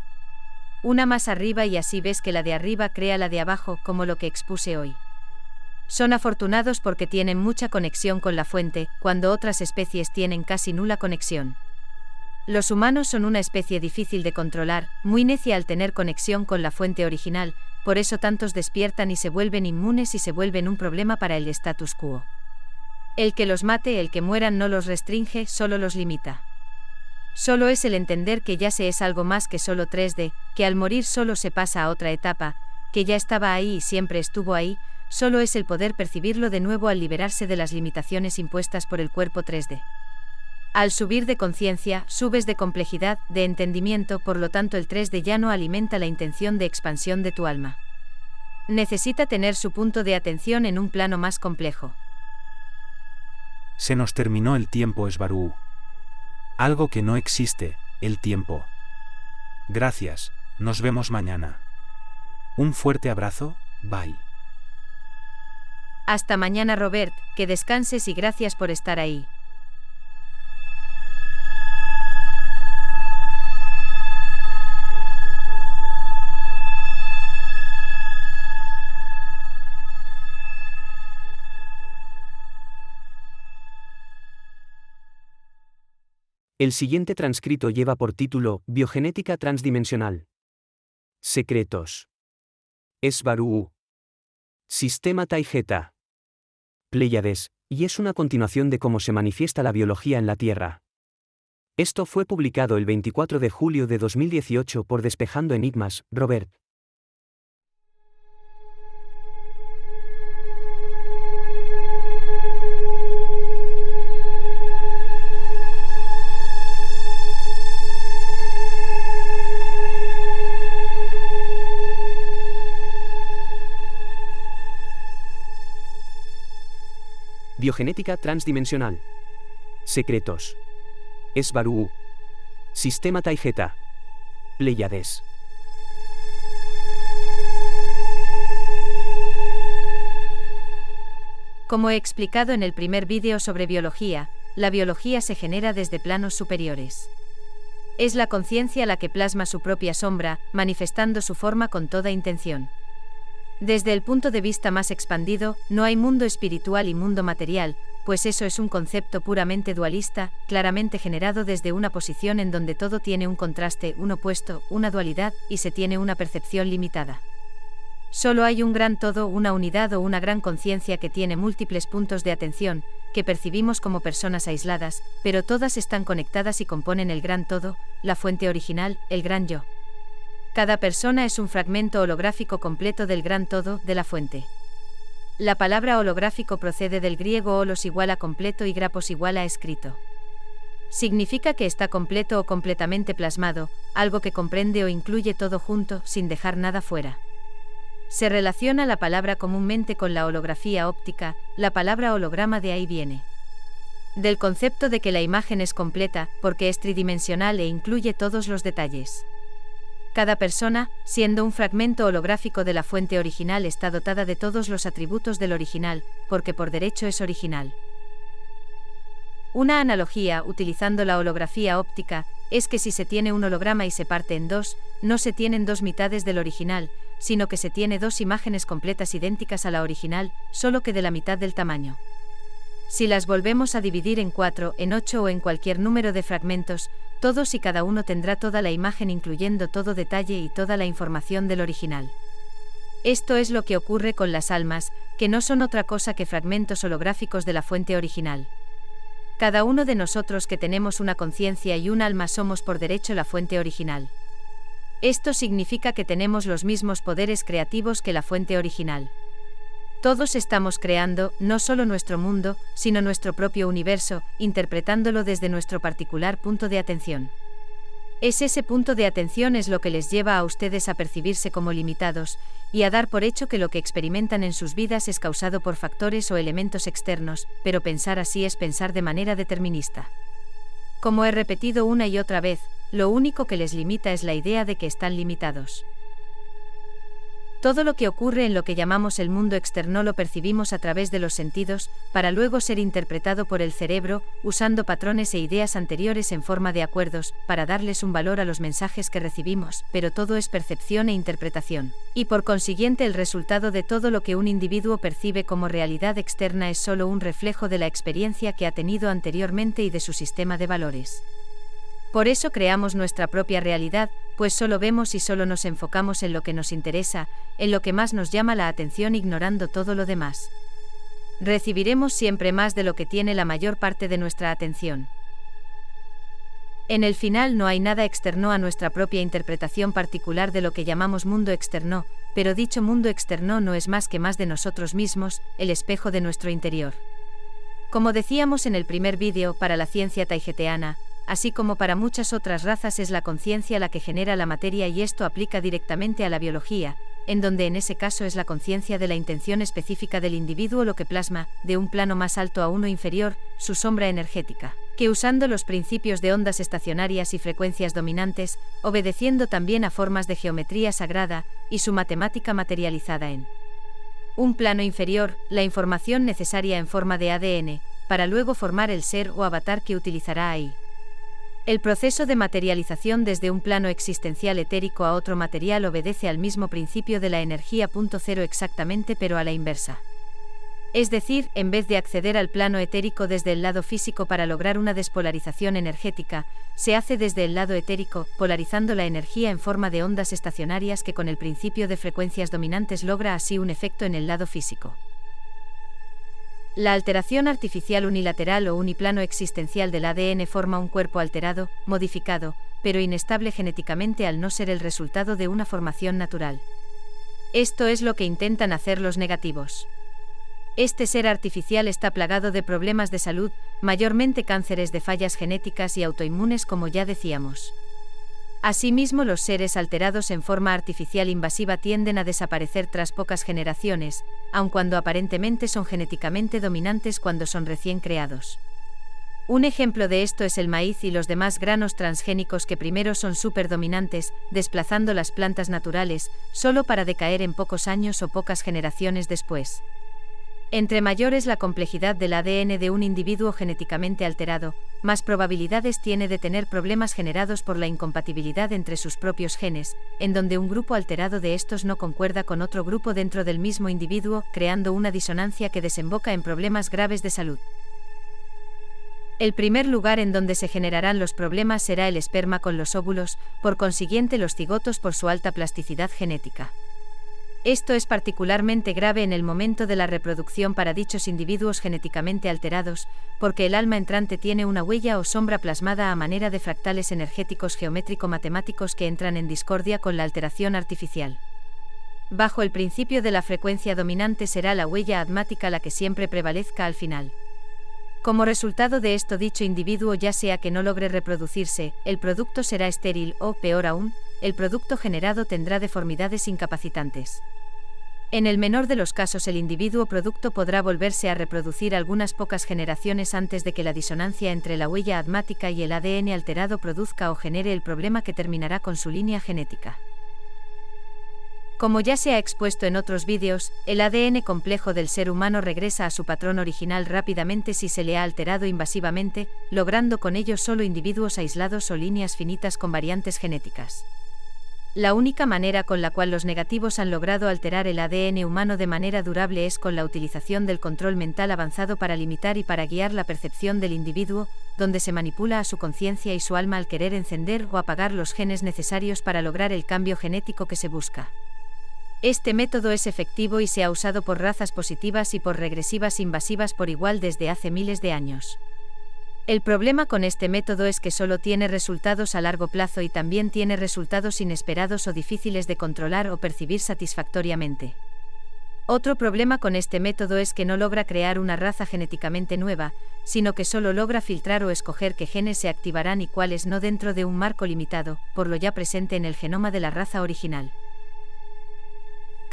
Una más arriba y así ves que la de arriba crea la de abajo, como lo que expuse hoy. Son afortunados porque tienen mucha conexión con la fuente, cuando otras especies tienen casi nula conexión. Los humanos son una especie difícil de controlar, muy necia al tener conexión con la fuente original, por eso tantos despiertan y se vuelven inmunes y se vuelven un problema para el status quo. El que los mate, el que mueran no los restringe, solo los limita. Solo es el entender que ya se es algo más que solo 3D, que al morir solo se pasa a otra etapa, que ya estaba ahí y siempre estuvo ahí, solo es el poder percibirlo de nuevo al liberarse de las limitaciones impuestas por el cuerpo 3D. Al subir de conciencia, subes de complejidad, de entendimiento, por lo tanto el 3D ya no alimenta la intención de expansión de tu alma. Necesita tener su punto de atención en un plano más complejo. Se nos terminó el tiempo, Svaru. Algo que no existe, el tiempo. Gracias, nos vemos mañana. Un fuerte abrazo, bye. Hasta mañana, Robert, que descanses y gracias por estar ahí. El siguiente transcrito lleva por título Biogenética transdimensional. Secretos. Svaru. Sistema Taygeta. Pléyades, y es una continuación de cómo se manifiesta la biología en la Tierra. Esto fue publicado el 24 de julio de 2018 por Despejando Enigmas, Robert. Biogenética transdimensional. Secretos. Svaru. Sistema Taygeta. Pléyades. Como he explicado en el primer vídeo sobre biología, la biología se genera desde planos superiores. Es la conciencia la que plasma su propia sombra, manifestando su forma con toda intención. Desde el punto de vista más expandido, no hay mundo espiritual y mundo material, pues eso es un concepto puramente dualista, claramente generado desde una posición en donde todo tiene un contraste, un opuesto, una dualidad, y se tiene una percepción limitada. Solo hay un gran todo, una unidad o una gran conciencia que tiene múltiples puntos de atención, que percibimos como personas aisladas, pero todas están conectadas y componen el gran todo, la fuente original, el gran yo. Cada persona es un fragmento holográfico completo del gran todo, de la fuente. La palabra holográfico procede del griego holos igual a completo y grapos igual a escrito. Significa que está completo o completamente plasmado, algo que comprende o incluye todo junto, sin dejar nada fuera. Se relaciona la palabra comúnmente con la holografía óptica, la palabra holograma de ahí viene. Del concepto de que la imagen es completa, porque es tridimensional e incluye todos los detalles. Cada persona, siendo un fragmento holográfico de la fuente original, está dotada de todos los atributos del original, porque por derecho es original. Una analogía, utilizando la holografía óptica, es que si se tiene un holograma y se parte en dos, no se tienen dos mitades del original, sino que se tiene dos imágenes completas idénticas a la original, solo que de la mitad del tamaño. Si las volvemos a dividir en 4, en 8 o en cualquier número de fragmentos, todos y cada uno tendrá toda la imagen incluyendo todo detalle y toda la información del original. Esto es lo que ocurre con las almas, que no son otra cosa que fragmentos holográficos de la fuente original. Cada uno de nosotros que tenemos una conciencia y un alma somos por derecho la fuente original. Esto significa que tenemos los mismos poderes creativos que la fuente original. Todos estamos creando, no solo nuestro mundo, sino nuestro propio universo, interpretándolo desde nuestro particular punto de atención. Ese punto de atención es lo que les lleva a ustedes a percibirse como limitados, y a dar por hecho que lo que experimentan en sus vidas es causado por factores o elementos externos, pero pensar así es pensar de manera determinista. Como he repetido una y otra vez, lo único que les limita es la idea de que están limitados. Todo lo que ocurre en lo que llamamos el mundo externo lo percibimos a través de los sentidos, para luego ser interpretado por el cerebro, usando patrones e ideas anteriores en forma de acuerdos, para darles un valor a los mensajes que recibimos, pero todo es percepción e interpretación. Y por consiguiente el resultado de todo lo que un individuo percibe como realidad externa es solo un reflejo de la experiencia que ha tenido anteriormente y de su sistema de valores. Por eso creamos nuestra propia realidad, pues solo vemos y solo nos enfocamos en lo que nos interesa, en lo que más nos llama la atención ignorando todo lo demás. Recibiremos siempre más de lo que tiene la mayor parte de nuestra atención. En el final no hay nada externo a nuestra propia interpretación particular de lo que llamamos mundo externo, pero dicho mundo externo no es más que más de nosotros mismos, el espejo de nuestro interior. Como decíamos en el primer vídeo, para la ciencia taigeteana, así como para muchas otras razas, es la conciencia la que genera la materia, y esto aplica directamente a la biología, en donde en ese caso es la conciencia de la intención específica del individuo lo que plasma, de un plano más alto a uno inferior, su sombra energética, que usando los principios de ondas estacionarias y frecuencias dominantes, obedeciendo también a formas de geometría sagrada, y su matemática materializada en un plano inferior, la información necesaria en forma de ADN, para luego formar el ser o avatar que utilizará ahí. El proceso de materialización desde un plano existencial etérico a otro material obedece al mismo principio de la energía punto cero exactamente, pero a la inversa. Es decir, en vez de acceder al plano etérico desde el lado físico para lograr una despolarización energética, se hace desde el lado etérico, polarizando la energía en forma de ondas estacionarias que con el principio de frecuencias dominantes logra así un efecto en el lado físico. La alteración artificial unilateral o uniplano existencial del ADN forma un cuerpo alterado, modificado, pero inestable genéticamente al no ser el resultado de una formación natural. Esto es lo que intentan hacer los negativos. Este ser artificial está plagado de problemas de salud, mayormente cánceres de fallas genéticas y autoinmunes, como ya decíamos. Asimismo, los seres alterados en forma artificial invasiva tienden a desaparecer tras pocas generaciones, aun cuando aparentemente son genéticamente dominantes cuando son recién creados. Un ejemplo de esto es el maíz y los demás granos transgénicos que primero son superdominantes, desplazando las plantas naturales, solo para decaer en pocos años o pocas generaciones después. Entre mayor es la complejidad del ADN de un individuo genéticamente alterado, más probabilidades tiene de tener problemas generados por la incompatibilidad entre sus propios genes, en donde un grupo alterado de estos no concuerda con otro grupo dentro del mismo individuo, creando una disonancia que desemboca en problemas graves de salud. El primer lugar en donde se generarán los problemas será el esperma con los óvulos, por consiguiente los cigotos por su alta plasticidad genética. Esto es particularmente grave en el momento de la reproducción para dichos individuos genéticamente alterados, porque el alma entrante tiene una huella o sombra plasmada a manera de fractales energéticos geométrico-matemáticos que entran en discordia con la alteración artificial. Bajo el principio de la frecuencia dominante será la huella admática la que siempre prevalezca al final. Como resultado de esto, dicho individuo, ya sea que no logre reproducirse, el producto será estéril o, peor aún, el producto generado tendrá deformidades incapacitantes. En el menor de los casos, el individuo producto podrá volverse a reproducir algunas pocas generaciones antes de que la disonancia entre la huella admática y el ADN alterado produzca o genere el problema que terminará con su línea genética. Como ya se ha expuesto en otros vídeos, el ADN complejo del ser humano regresa a su patrón original rápidamente si se le ha alterado invasivamente, logrando con ello solo individuos aislados o líneas finitas con variantes genéticas. La única manera con la cual los negativos han logrado alterar el ADN humano de manera durable es con la utilización del control mental avanzado para limitar y para guiar la percepción del individuo, donde se manipula a su conciencia y su alma al querer encender o apagar los genes necesarios para lograr el cambio genético que se busca. Este método es efectivo y se ha usado por razas positivas y por regresivas invasivas por igual desde hace miles de años. El problema con este método es que solo tiene resultados a largo plazo y también tiene resultados inesperados o difíciles de controlar o percibir satisfactoriamente. Otro problema con este método es que no logra crear una raza genéticamente nueva, sino que solo logra filtrar o escoger qué genes se activarán y cuáles no dentro de un marco limitado, por lo ya presente en el genoma de la raza original.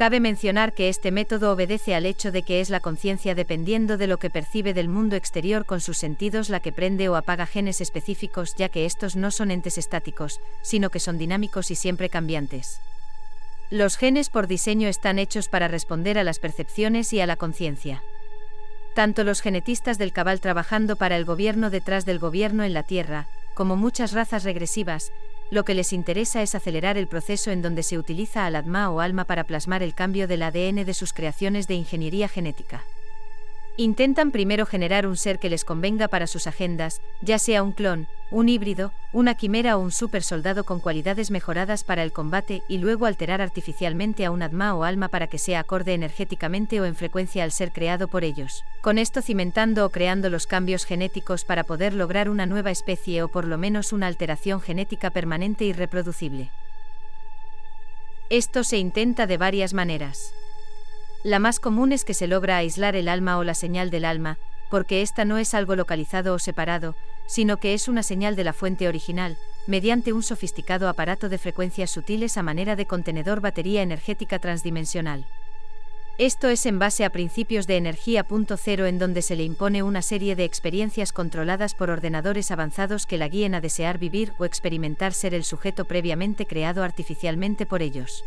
Cabe mencionar que este método obedece al hecho de que es la conciencia dependiendo de lo que percibe del mundo exterior con sus sentidos la que prende o apaga genes específicos, ya que estos no son entes estáticos, sino que son dinámicos y siempre cambiantes. Los genes por diseño están hechos para responder a las percepciones y a la conciencia. Tanto los genetistas del Cabal trabajando para el gobierno detrás del gobierno en la Tierra, como muchas razas regresivas, lo que les interesa es acelerar el proceso en donde se utiliza al Atma o alma para plasmar el cambio del ADN de sus creaciones de ingeniería genética. Intentan primero generar un ser que les convenga para sus agendas, ya sea un clon, un híbrido, una quimera o un super soldado con cualidades mejoradas para el combate y luego alterar artificialmente a un Atma o alma para que sea acorde energéticamente o en frecuencia al ser creado por ellos, con esto cimentando o creando los cambios genéticos para poder lograr una nueva especie o por lo menos una alteración genética permanente y reproducible. Esto se intenta de varias maneras. La más común es que se logra aislar el alma o la señal del alma, porque esta no es algo localizado o separado, sino que es una señal de la fuente original, mediante un sofisticado aparato de frecuencias sutiles a manera de contenedor batería energética transdimensional. Esto es en base a principios de energía punto cero en donde se le impone una serie de experiencias controladas por ordenadores avanzados que la guíen a desear vivir o experimentar ser el sujeto previamente creado artificialmente por ellos.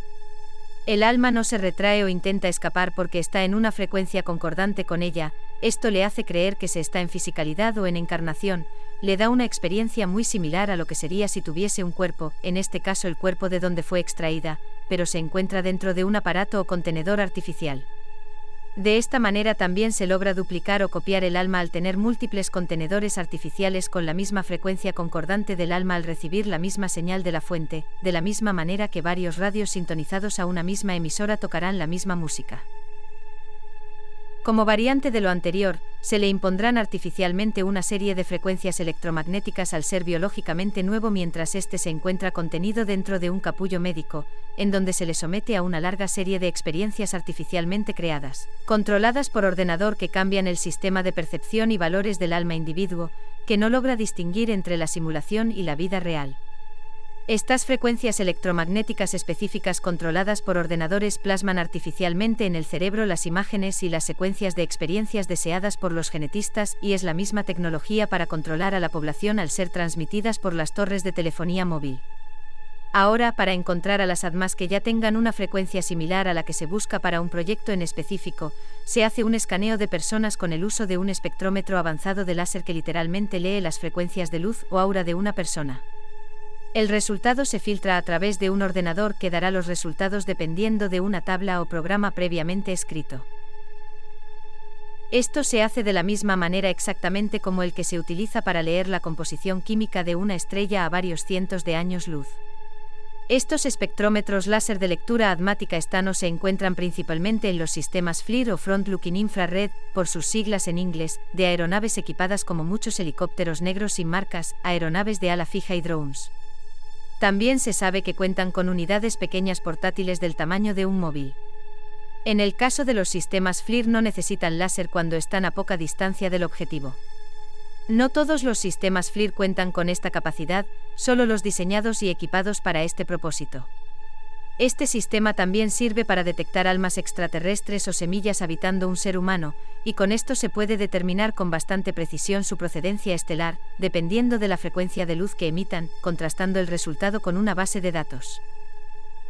El alma no se retrae o intenta escapar porque está en una frecuencia concordante con ella, esto le hace creer que se está en fisicalidad o en encarnación, le da una experiencia muy similar a lo que sería si tuviese un cuerpo, en este caso el cuerpo de donde fue extraída, pero se encuentra dentro de un aparato o contenedor artificial. De esta manera también se logra duplicar o copiar el alma al tener múltiples contenedores artificiales con la misma frecuencia concordante del alma al recibir la misma señal de la fuente, de la misma manera que varios radios sintonizados a una misma emisora tocarán la misma música. Como variante de lo anterior, se le impondrán artificialmente una serie de frecuencias electromagnéticas al ser biológicamente nuevo mientras éste se encuentra contenido dentro de un capullo médico, en donde se le somete a una larga serie de experiencias artificialmente creadas, controladas por ordenador que cambian el sistema de percepción y valores del alma individuo, que no logra distinguir entre la simulación y la vida real. Estas frecuencias electromagnéticas específicas controladas por ordenadores plasman artificialmente en el cerebro las imágenes y las secuencias de experiencias deseadas por los genetistas y es la misma tecnología para controlar a la población al ser transmitidas por las torres de telefonía móvil. Ahora, para encontrar a las Atmas que ya tengan una frecuencia similar a la que se busca para un proyecto en específico, se hace un escaneo de personas con el uso de un espectrómetro avanzado de láser que literalmente lee las frecuencias de luz o aura de una persona. El resultado se filtra a través de un ordenador que dará los resultados dependiendo de una tabla o programa previamente escrito. Esto se hace de la misma manera exactamente como el que se utiliza para leer la composición química de una estrella a varios cientos de años luz. Estos espectrómetros láser de lectura atmática están o se encuentran principalmente en los sistemas FLIR o Front Looking Infrared, por sus siglas en inglés, de aeronaves equipadas como muchos helicópteros negros sin marcas, aeronaves de ala fija y drones. También se sabe que cuentan con unidades pequeñas portátiles del tamaño de un móvil. En el caso de los sistemas FLIR no necesitan láser cuando están a poca distancia del objetivo. No todos los sistemas FLIR cuentan con esta capacidad, solo los diseñados y equipados para este propósito. Este sistema también sirve para detectar almas extraterrestres o semillas habitando un ser humano, y con esto se puede determinar con bastante precisión su procedencia estelar, dependiendo de la frecuencia de luz que emitan, contrastando el resultado con una base de datos.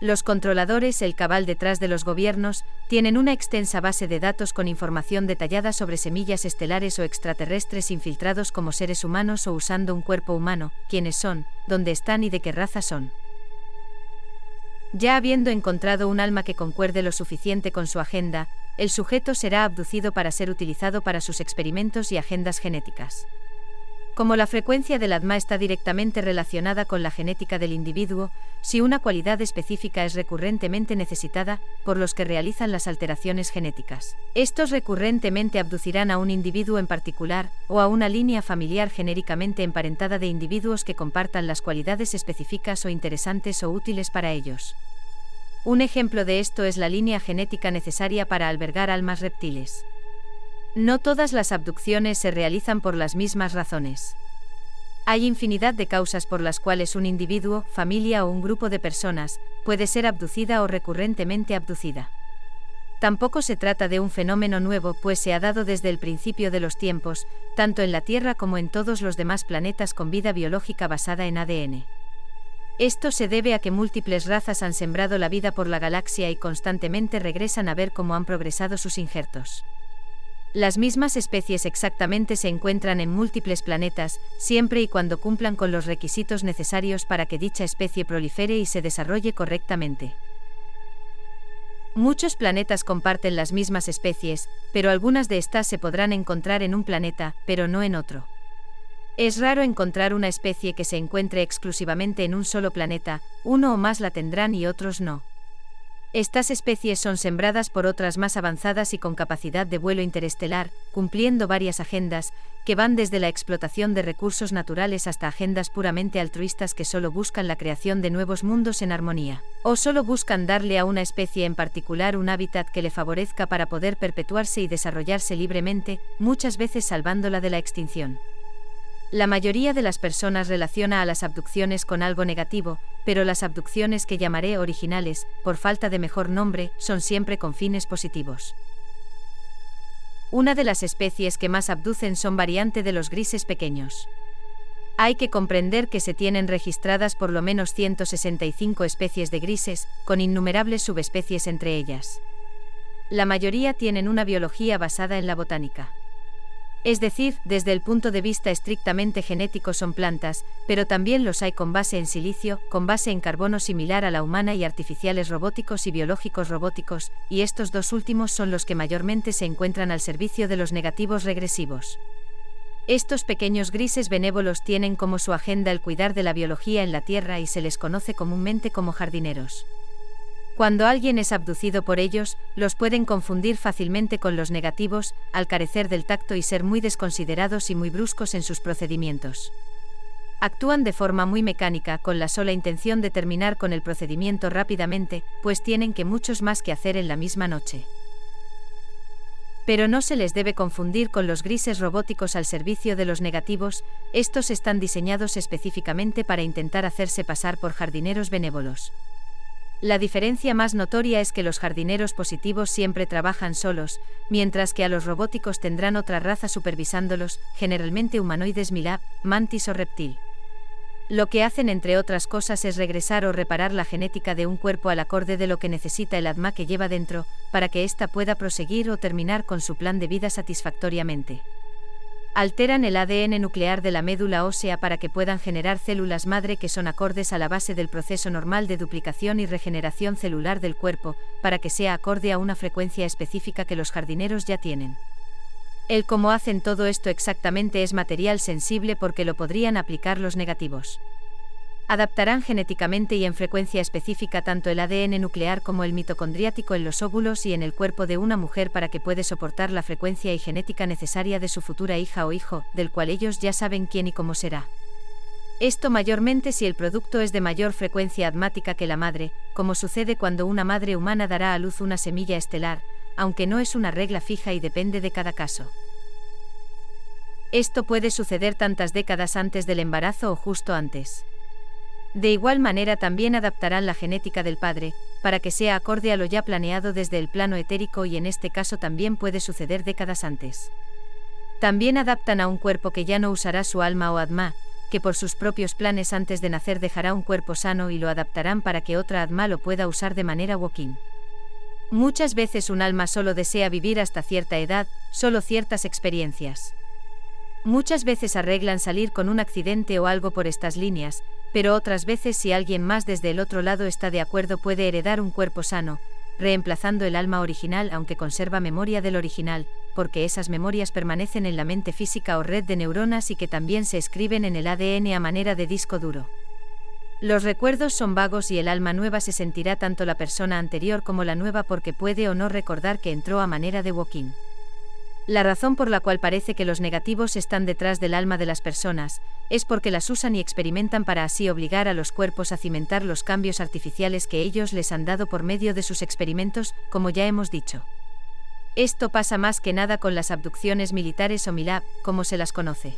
Los controladores, el cabal detrás de los gobiernos, tienen una extensa base de datos con información detallada sobre semillas estelares o extraterrestres infiltrados como seres humanos o usando un cuerpo humano, quiénes son, dónde están y de qué raza son. Ya habiendo encontrado un alma que concuerde lo suficiente con su agenda, el sujeto será abducido para ser utilizado para sus experimentos y agendas genéticas. Como la frecuencia del Atma está directamente relacionada con la genética del individuo, si una cualidad específica es recurrentemente necesitada, por los que realizan las alteraciones genéticas, estos recurrentemente abducirán a un individuo en particular, o a una línea familiar genéricamente emparentada de individuos que compartan las cualidades específicas o interesantes o útiles para ellos. Un ejemplo de esto es la línea genética necesaria para albergar almas reptiles. No todas las abducciones se realizan por las mismas razones. Hay infinidad de causas por las cuales un individuo, familia o un grupo de personas puede ser abducida o recurrentemente abducida. Tampoco se trata de un fenómeno nuevo, pues se ha dado desde el principio de los tiempos, tanto en la Tierra como en todos los demás planetas con vida biológica basada en ADN. Esto se debe a que múltiples razas han sembrado la vida por la galaxia y constantemente regresan a ver cómo han progresado sus injertos. Las mismas especies exactamente se encuentran en múltiples planetas, siempre y cuando cumplan con los requisitos necesarios para que dicha especie prolifere y se desarrolle correctamente. Muchos planetas comparten las mismas especies, pero algunas de estas se podrán encontrar en un planeta, pero no en otro. Es raro encontrar una especie que se encuentre exclusivamente en un solo planeta, uno o más la tendrán y otros no. Estas especies son sembradas por otras más avanzadas y con capacidad de vuelo interestelar, cumpliendo varias agendas, que van desde la explotación de recursos naturales hasta agendas puramente altruistas que solo buscan la creación de nuevos mundos en armonía, o solo buscan darle a una especie en particular un hábitat que le favorezca para poder perpetuarse y desarrollarse libremente, muchas veces salvándola de la extinción. La mayoría de las personas relaciona a las abducciones con algo negativo, pero las abducciones que llamaré originales, por falta de mejor nombre, son siempre con fines positivos. Una de las especies que más abducen son variante de los grises pequeños. Hay que comprender que se tienen registradas por lo menos 165 especies de grises, con innumerables subespecies entre ellas. La mayoría tienen una biología basada en la botánica. Es decir, desde el punto de vista estrictamente genético son plantas, pero también los hay con base en silicio, con base en carbono similar a la humana y artificiales robóticos y biológicos robóticos, y estos dos últimos son los que mayormente se encuentran al servicio de los negativos regresivos. Estos pequeños grises benévolos tienen como su agenda el cuidar de la biología en la Tierra y se les conoce comúnmente como jardineros. Cuando alguien es abducido por ellos, los pueden confundir fácilmente con los negativos, al carecer del tacto y ser muy desconsiderados y muy bruscos en sus procedimientos. Actúan de forma muy mecánica, con la sola intención de terminar con el procedimiento rápidamente, pues tienen que muchos más que hacer en la misma noche. Pero no se les debe confundir con los grises robóticos al servicio de los negativos, estos están diseñados específicamente para intentar hacerse pasar por jardineros benévolos. La diferencia más notoria es que los jardineros positivos siempre trabajan solos, mientras que a los robóticos tendrán otra raza supervisándolos, generalmente humanoides milab, mantis o reptil. Lo que hacen entre otras cosas es regresar o reparar la genética de un cuerpo al acorde de lo que necesita el ADMA que lleva dentro, para que ésta pueda proseguir o terminar con su plan de vida satisfactoriamente. Alteran el ADN nuclear de la médula ósea para que puedan generar células madre que son acordes a la base del proceso normal de duplicación y regeneración celular del cuerpo, para que sea acorde a una frecuencia específica que los jardineros ya tienen. El cómo hacen todo esto exactamente es material sensible porque lo podrían aplicar los negativos. Adaptarán genéticamente y en frecuencia específica tanto el ADN nuclear como el mitocondriático en los óvulos y en el cuerpo de una mujer para que pueda soportar la frecuencia y genética necesaria de su futura hija o hijo, del cual ellos ya saben quién y cómo será. Esto mayormente si el producto es de mayor frecuencia admática que la madre, como sucede cuando una madre humana dará a luz una semilla estelar, aunque no es una regla fija y depende de cada caso. Esto puede suceder tantas décadas antes del embarazo o justo antes. De igual manera también adaptarán la genética del padre, para que sea acorde a lo ya planeado desde el plano etérico y en este caso también puede suceder décadas antes. También adaptan a un cuerpo que ya no usará su alma o Atma, que por sus propios planes antes de nacer dejará un cuerpo sano y lo adaptarán para que otra Atma lo pueda usar de manera walk-in. Muchas veces un alma solo desea vivir hasta cierta edad, solo ciertas experiencias. Muchas veces arreglan salir con un accidente o algo por estas líneas, pero otras veces si alguien más desde el otro lado está de acuerdo puede heredar un cuerpo sano, reemplazando el alma original aunque conserva memoria del original, porque esas memorias permanecen en la mente física o red de neuronas y que también se escriben en el ADN a manera de disco duro. Los recuerdos son vagos y el alma nueva se sentirá tanto la persona anterior como la nueva porque puede o no recordar que entró a manera de walk-in. La razón por la cual parece que los negativos están detrás del alma de las personas, es porque las usan y experimentan para así obligar a los cuerpos a cimentar los cambios artificiales que ellos les han dado por medio de sus experimentos, como ya hemos dicho. Esto pasa más que nada con las abducciones militares o MILAB, como se las conoce.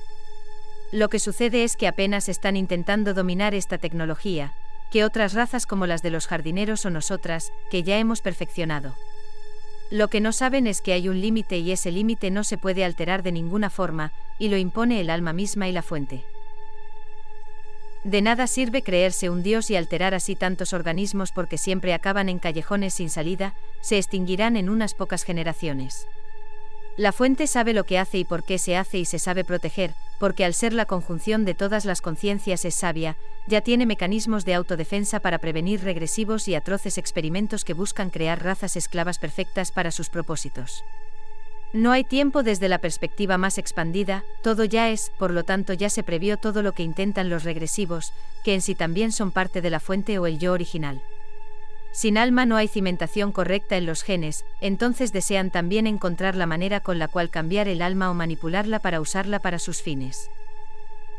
Lo que sucede es que apenas están intentando dominar esta tecnología, que otras razas como las de los jardineros o nosotras, que ya hemos perfeccionado. Lo que no saben es que hay un límite y ese límite no se puede alterar de ninguna forma, y lo impone el alma misma y la fuente. De nada sirve creerse un dios y alterar así tantos organismos porque siempre acaban en callejones sin salida, se extinguirán en unas pocas generaciones. La fuente sabe lo que hace y por qué se hace y se sabe proteger, porque al ser la conjunción de todas las conciencias es sabia, ya tiene mecanismos de autodefensa para prevenir regresivos y atroces experimentos que buscan crear razas esclavas perfectas para sus propósitos. No hay tiempo desde la perspectiva más expandida, todo ya es, por lo tanto ya se previó todo lo que intentan los regresivos, que en sí también son parte de la fuente o el yo original. Sin alma no hay cimentación correcta en los genes, entonces desean también encontrar la manera con la cual cambiar el alma o manipularla para usarla para sus fines.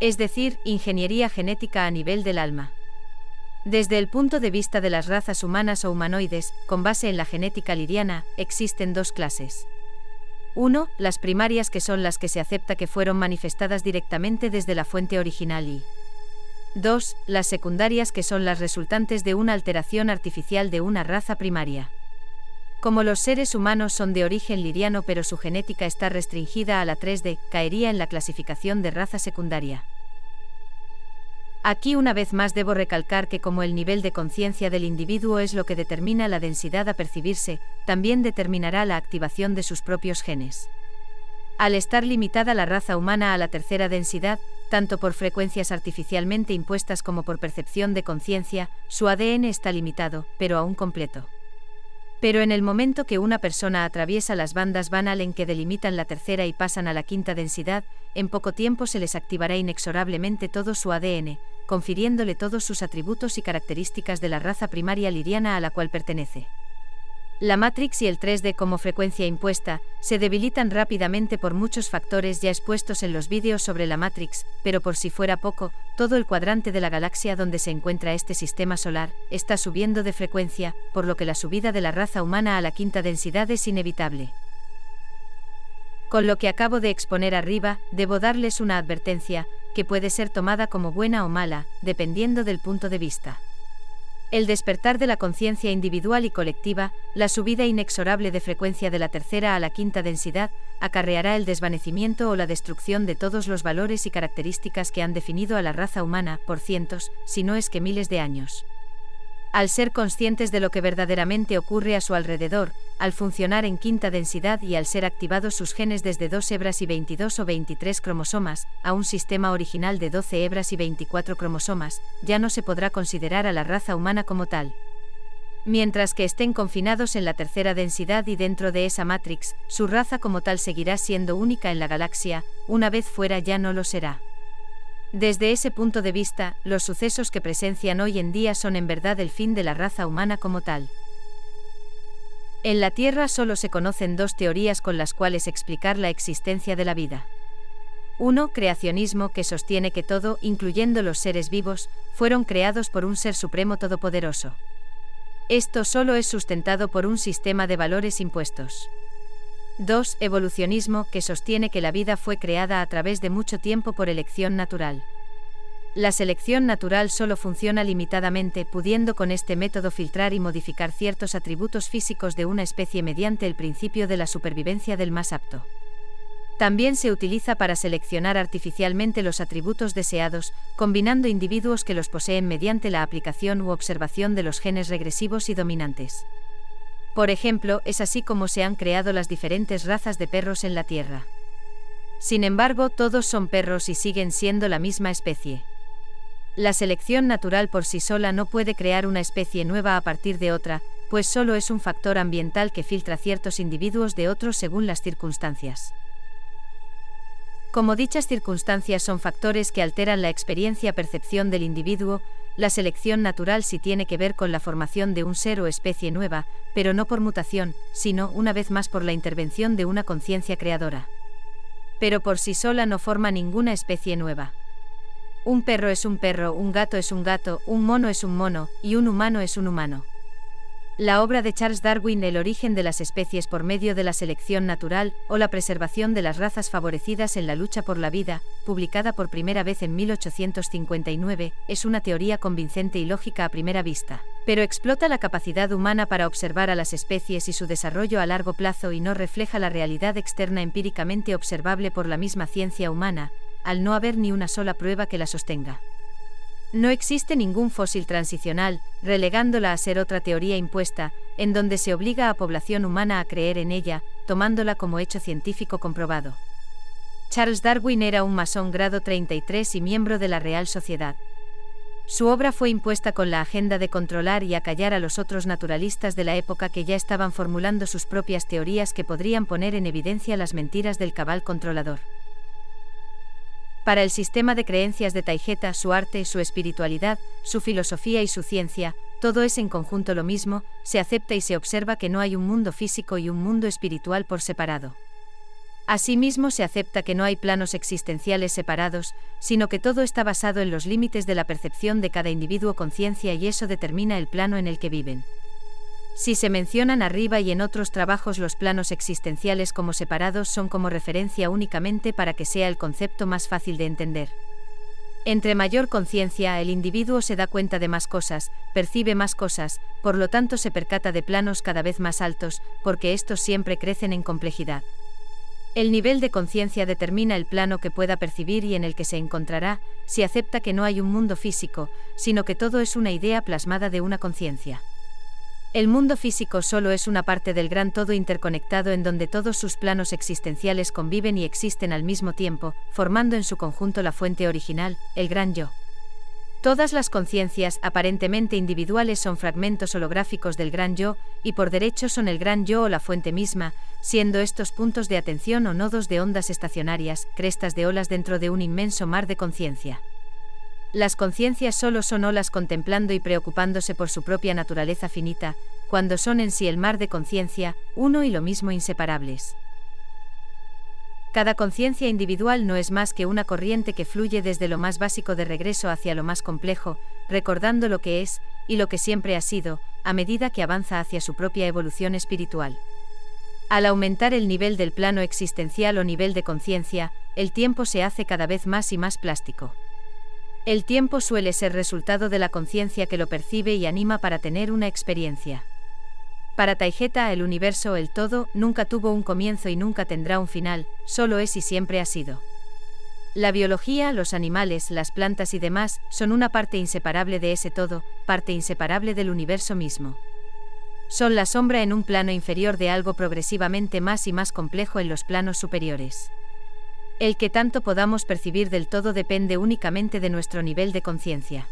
Es decir, ingeniería genética a nivel del alma. Desde el punto de vista de las razas humanas o humanoides, con base en la genética liriana, existen dos clases. 1. Las primarias, que son las que se acepta que fueron manifestadas directamente desde la fuente original, y 2. Las secundarias, que son las resultantes de una alteración artificial de una raza primaria. Como los seres humanos son de origen liriano pero su genética está restringida a la 3D, caería en la clasificación de raza secundaria. Aquí una vez más debo recalcar que como el nivel de conciencia del individuo es lo que determina la densidad a percibirse, también determinará la activación de sus propios genes. Al estar limitada la raza humana a la tercera densidad, tanto por frecuencias artificialmente impuestas como por percepción de conciencia, su ADN está limitado, pero aún completo. Pero en el momento que una persona atraviesa las bandas Van Allen que delimitan la tercera y pasan a la quinta densidad, en poco tiempo se les activará inexorablemente todo su ADN, confiriéndole todos sus atributos y características de la raza primaria liriana a la cual pertenece. La Matrix y el 3D como frecuencia impuesta, se debilitan rápidamente por muchos factores ya expuestos en los vídeos sobre la Matrix, pero por si fuera poco, todo el cuadrante de la galaxia donde se encuentra este sistema solar, está subiendo de frecuencia, por lo que la subida de la raza humana a la quinta densidad es inevitable. Con lo que acabo de exponer arriba, debo darles una advertencia, que puede ser tomada como buena o mala, dependiendo del punto de vista. El despertar de la conciencia individual y colectiva, la subida inexorable de frecuencia de la tercera a la quinta densidad, acarreará el desvanecimiento o la destrucción de todos los valores y características que han definido a la raza humana por cientos, si no es que miles de años. Al ser conscientes de lo que verdaderamente ocurre a su alrededor, al funcionar en quinta densidad y al ser activados sus genes desde 2 hebras y 22 o 23 cromosomas, a un sistema original de 12 hebras y 24 cromosomas, ya no se podrá considerar a la raza humana como tal. Mientras que estén confinados en la tercera densidad y dentro de esa Matrix, su raza como tal seguirá siendo única en la galaxia, una vez fuera ya no lo será. Desde ese punto de vista, los sucesos que presencian hoy en día son en verdad el fin de la raza humana como tal. En la Tierra solo se conocen dos teorías con las cuales explicar la existencia de la vida. 1. Creacionismo, que sostiene que todo, incluyendo los seres vivos, fueron creados por un ser supremo todopoderoso. Esto solo es sustentado por un sistema de valores impuestos. 2. Evolucionismo, que sostiene que la vida fue creada a través de mucho tiempo por elección natural. La selección natural solo funciona limitadamente, pudiendo con este método filtrar y modificar ciertos atributos físicos de una especie mediante el principio de la supervivencia del más apto. También se utiliza para seleccionar artificialmente los atributos deseados, combinando individuos que los poseen mediante la aplicación u observación de los genes regresivos y dominantes. Por ejemplo, es así como se han creado las diferentes razas de perros en la Tierra. Sin embargo, todos son perros y siguen siendo la misma especie. La selección natural por sí sola no puede crear una especie nueva a partir de otra, pues solo es un factor ambiental que filtra ciertos individuos de otros según las circunstancias. Como dichas circunstancias son factores que alteran la experiencia-percepción del individuo, la selección natural sí tiene que ver con la formación de un ser o especie nueva, pero no por mutación, sino, una vez más, por la intervención de una conciencia creadora. Pero por sí sola no forma ninguna especie nueva. Un perro es un perro, un gato es un gato, un mono es un mono, y un humano es un humano. La obra de Charles Darwin, El origen de las especies por medio de la selección natural, o la preservación de las razas favorecidas en la lucha por la vida, publicada por primera vez en 1859, es una teoría convincente y lógica a primera vista, pero explota la capacidad humana para observar a las especies y su desarrollo a largo plazo y no refleja la realidad externa empíricamente observable por la misma ciencia humana, al no haber ni una sola prueba que la sostenga. No existe ningún fósil transicional, relegándola a ser otra teoría impuesta, en donde se obliga a población humana a creer en ella, tomándola como hecho científico comprobado. Charles Darwin era un masón grado 33 y miembro de la Real Sociedad. Su obra fue impuesta con la agenda de controlar y acallar a los otros naturalistas de la época que ya estaban formulando sus propias teorías que podrían poner en evidencia las mentiras del cabal controlador. Para el sistema de creencias de Taygeta, su arte, su espiritualidad, su filosofía y su ciencia, todo es en conjunto lo mismo, se acepta y se observa que no hay un mundo físico y un mundo espiritual por separado. Asimismo se acepta que no hay planos existenciales separados, sino que todo está basado en los límites de la percepción de cada individuo conciencia y eso determina el plano en el que viven. Si se mencionan arriba y en otros trabajos los planos existenciales como separados son como referencia únicamente para que sea el concepto más fácil de entender. Entre mayor conciencia el individuo se da cuenta de más cosas, percibe más cosas, por lo tanto se percata de planos cada vez más altos, porque estos siempre crecen en complejidad. El nivel de conciencia determina el plano que pueda percibir y en el que se encontrará, si acepta que no hay un mundo físico, sino que todo es una idea plasmada de una conciencia. El mundo físico solo es una parte del gran todo interconectado en donde todos sus planos existenciales conviven y existen al mismo tiempo, formando en su conjunto la fuente original, el gran yo. Todas las conciencias aparentemente individuales son fragmentos holográficos del gran yo, y por derecho son el gran yo o la fuente misma, siendo estos puntos de atención o nodos de ondas estacionarias, crestas de olas dentro de un inmenso mar de conciencia. Las conciencias solo son olas contemplando y preocupándose por su propia naturaleza finita, cuando son en sí el mar de conciencia, uno y lo mismo inseparables. Cada conciencia individual no es más que una corriente que fluye desde lo más básico de regreso hacia lo más complejo, recordando lo que es, y lo que siempre ha sido, a medida que avanza hacia su propia evolución espiritual. Al aumentar el nivel del plano existencial o nivel de conciencia, el tiempo se hace cada vez más y más plástico. El tiempo suele ser resultado de la conciencia que lo percibe y anima para tener una experiencia. Para Taygeta, el universo, el todo, nunca tuvo un comienzo y nunca tendrá un final, solo es y siempre ha sido. La biología, los animales, las plantas y demás, son una parte inseparable de ese todo, parte inseparable del universo mismo. Son la sombra en un plano inferior de algo progresivamente más y más complejo en los planos superiores. El que tanto podamos percibir del todo depende únicamente de nuestro nivel de conciencia.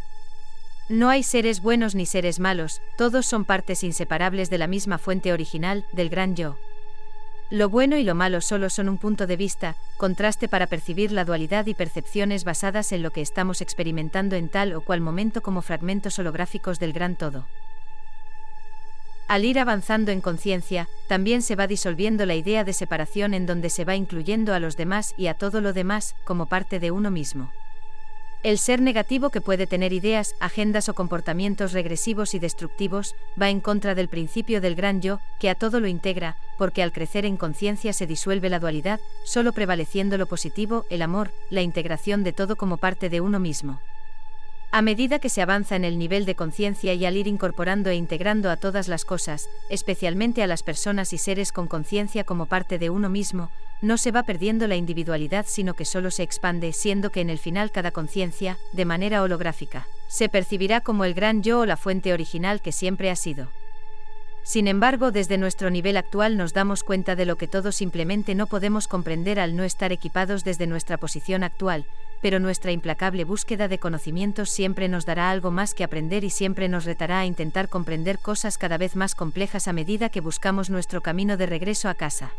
No hay seres buenos ni seres malos, todos son partes inseparables de la misma fuente original, del gran yo. Lo bueno y lo malo solo son un punto de vista, contraste para percibir la dualidad y percepciones basadas en lo que estamos experimentando en tal o cual momento como fragmentos holográficos del gran todo. Al ir avanzando en conciencia, también se va disolviendo la idea de separación en donde se va incluyendo a los demás y a todo lo demás, como parte de uno mismo. El ser negativo que puede tener ideas, agendas o comportamientos regresivos y destructivos, va en contra del principio del gran yo, que a todo lo integra, porque al crecer en conciencia se disuelve la dualidad, solo prevaleciendo lo positivo, el amor, la integración de todo como parte de uno mismo. A medida que se avanza en el nivel de conciencia y al ir incorporando e integrando a todas las cosas, especialmente a las personas y seres con conciencia como parte de uno mismo, no se va perdiendo la individualidad sino que solo se expande, siendo que en el final cada conciencia, de manera holográfica, se percibirá como el gran yo o la fuente original que siempre ha sido. Sin embargo, desde nuestro nivel actual nos damos cuenta de lo que todos simplemente no podemos comprender al no estar equipados desde nuestra posición actual, pero nuestra implacable búsqueda de conocimientos siempre nos dará algo más que aprender y siempre nos retará a intentar comprender cosas cada vez más complejas a medida que buscamos nuestro camino de regreso a casa.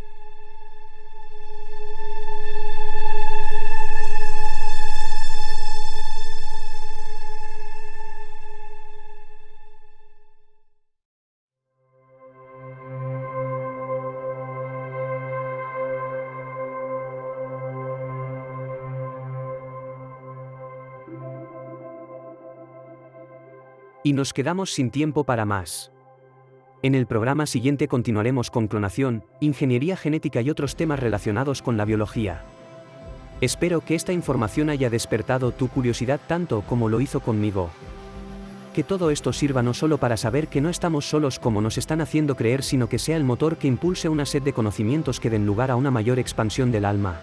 Y nos quedamos sin tiempo para más. En el programa siguiente continuaremos con clonación, ingeniería genética y otros temas relacionados con la biología. Espero que esta información haya despertado tu curiosidad tanto como lo hizo conmigo. Que todo esto sirva no solo para saber que no estamos solos como nos están haciendo creer, sino que sea el motor que impulse una sed de conocimientos que den lugar a una mayor expansión del alma.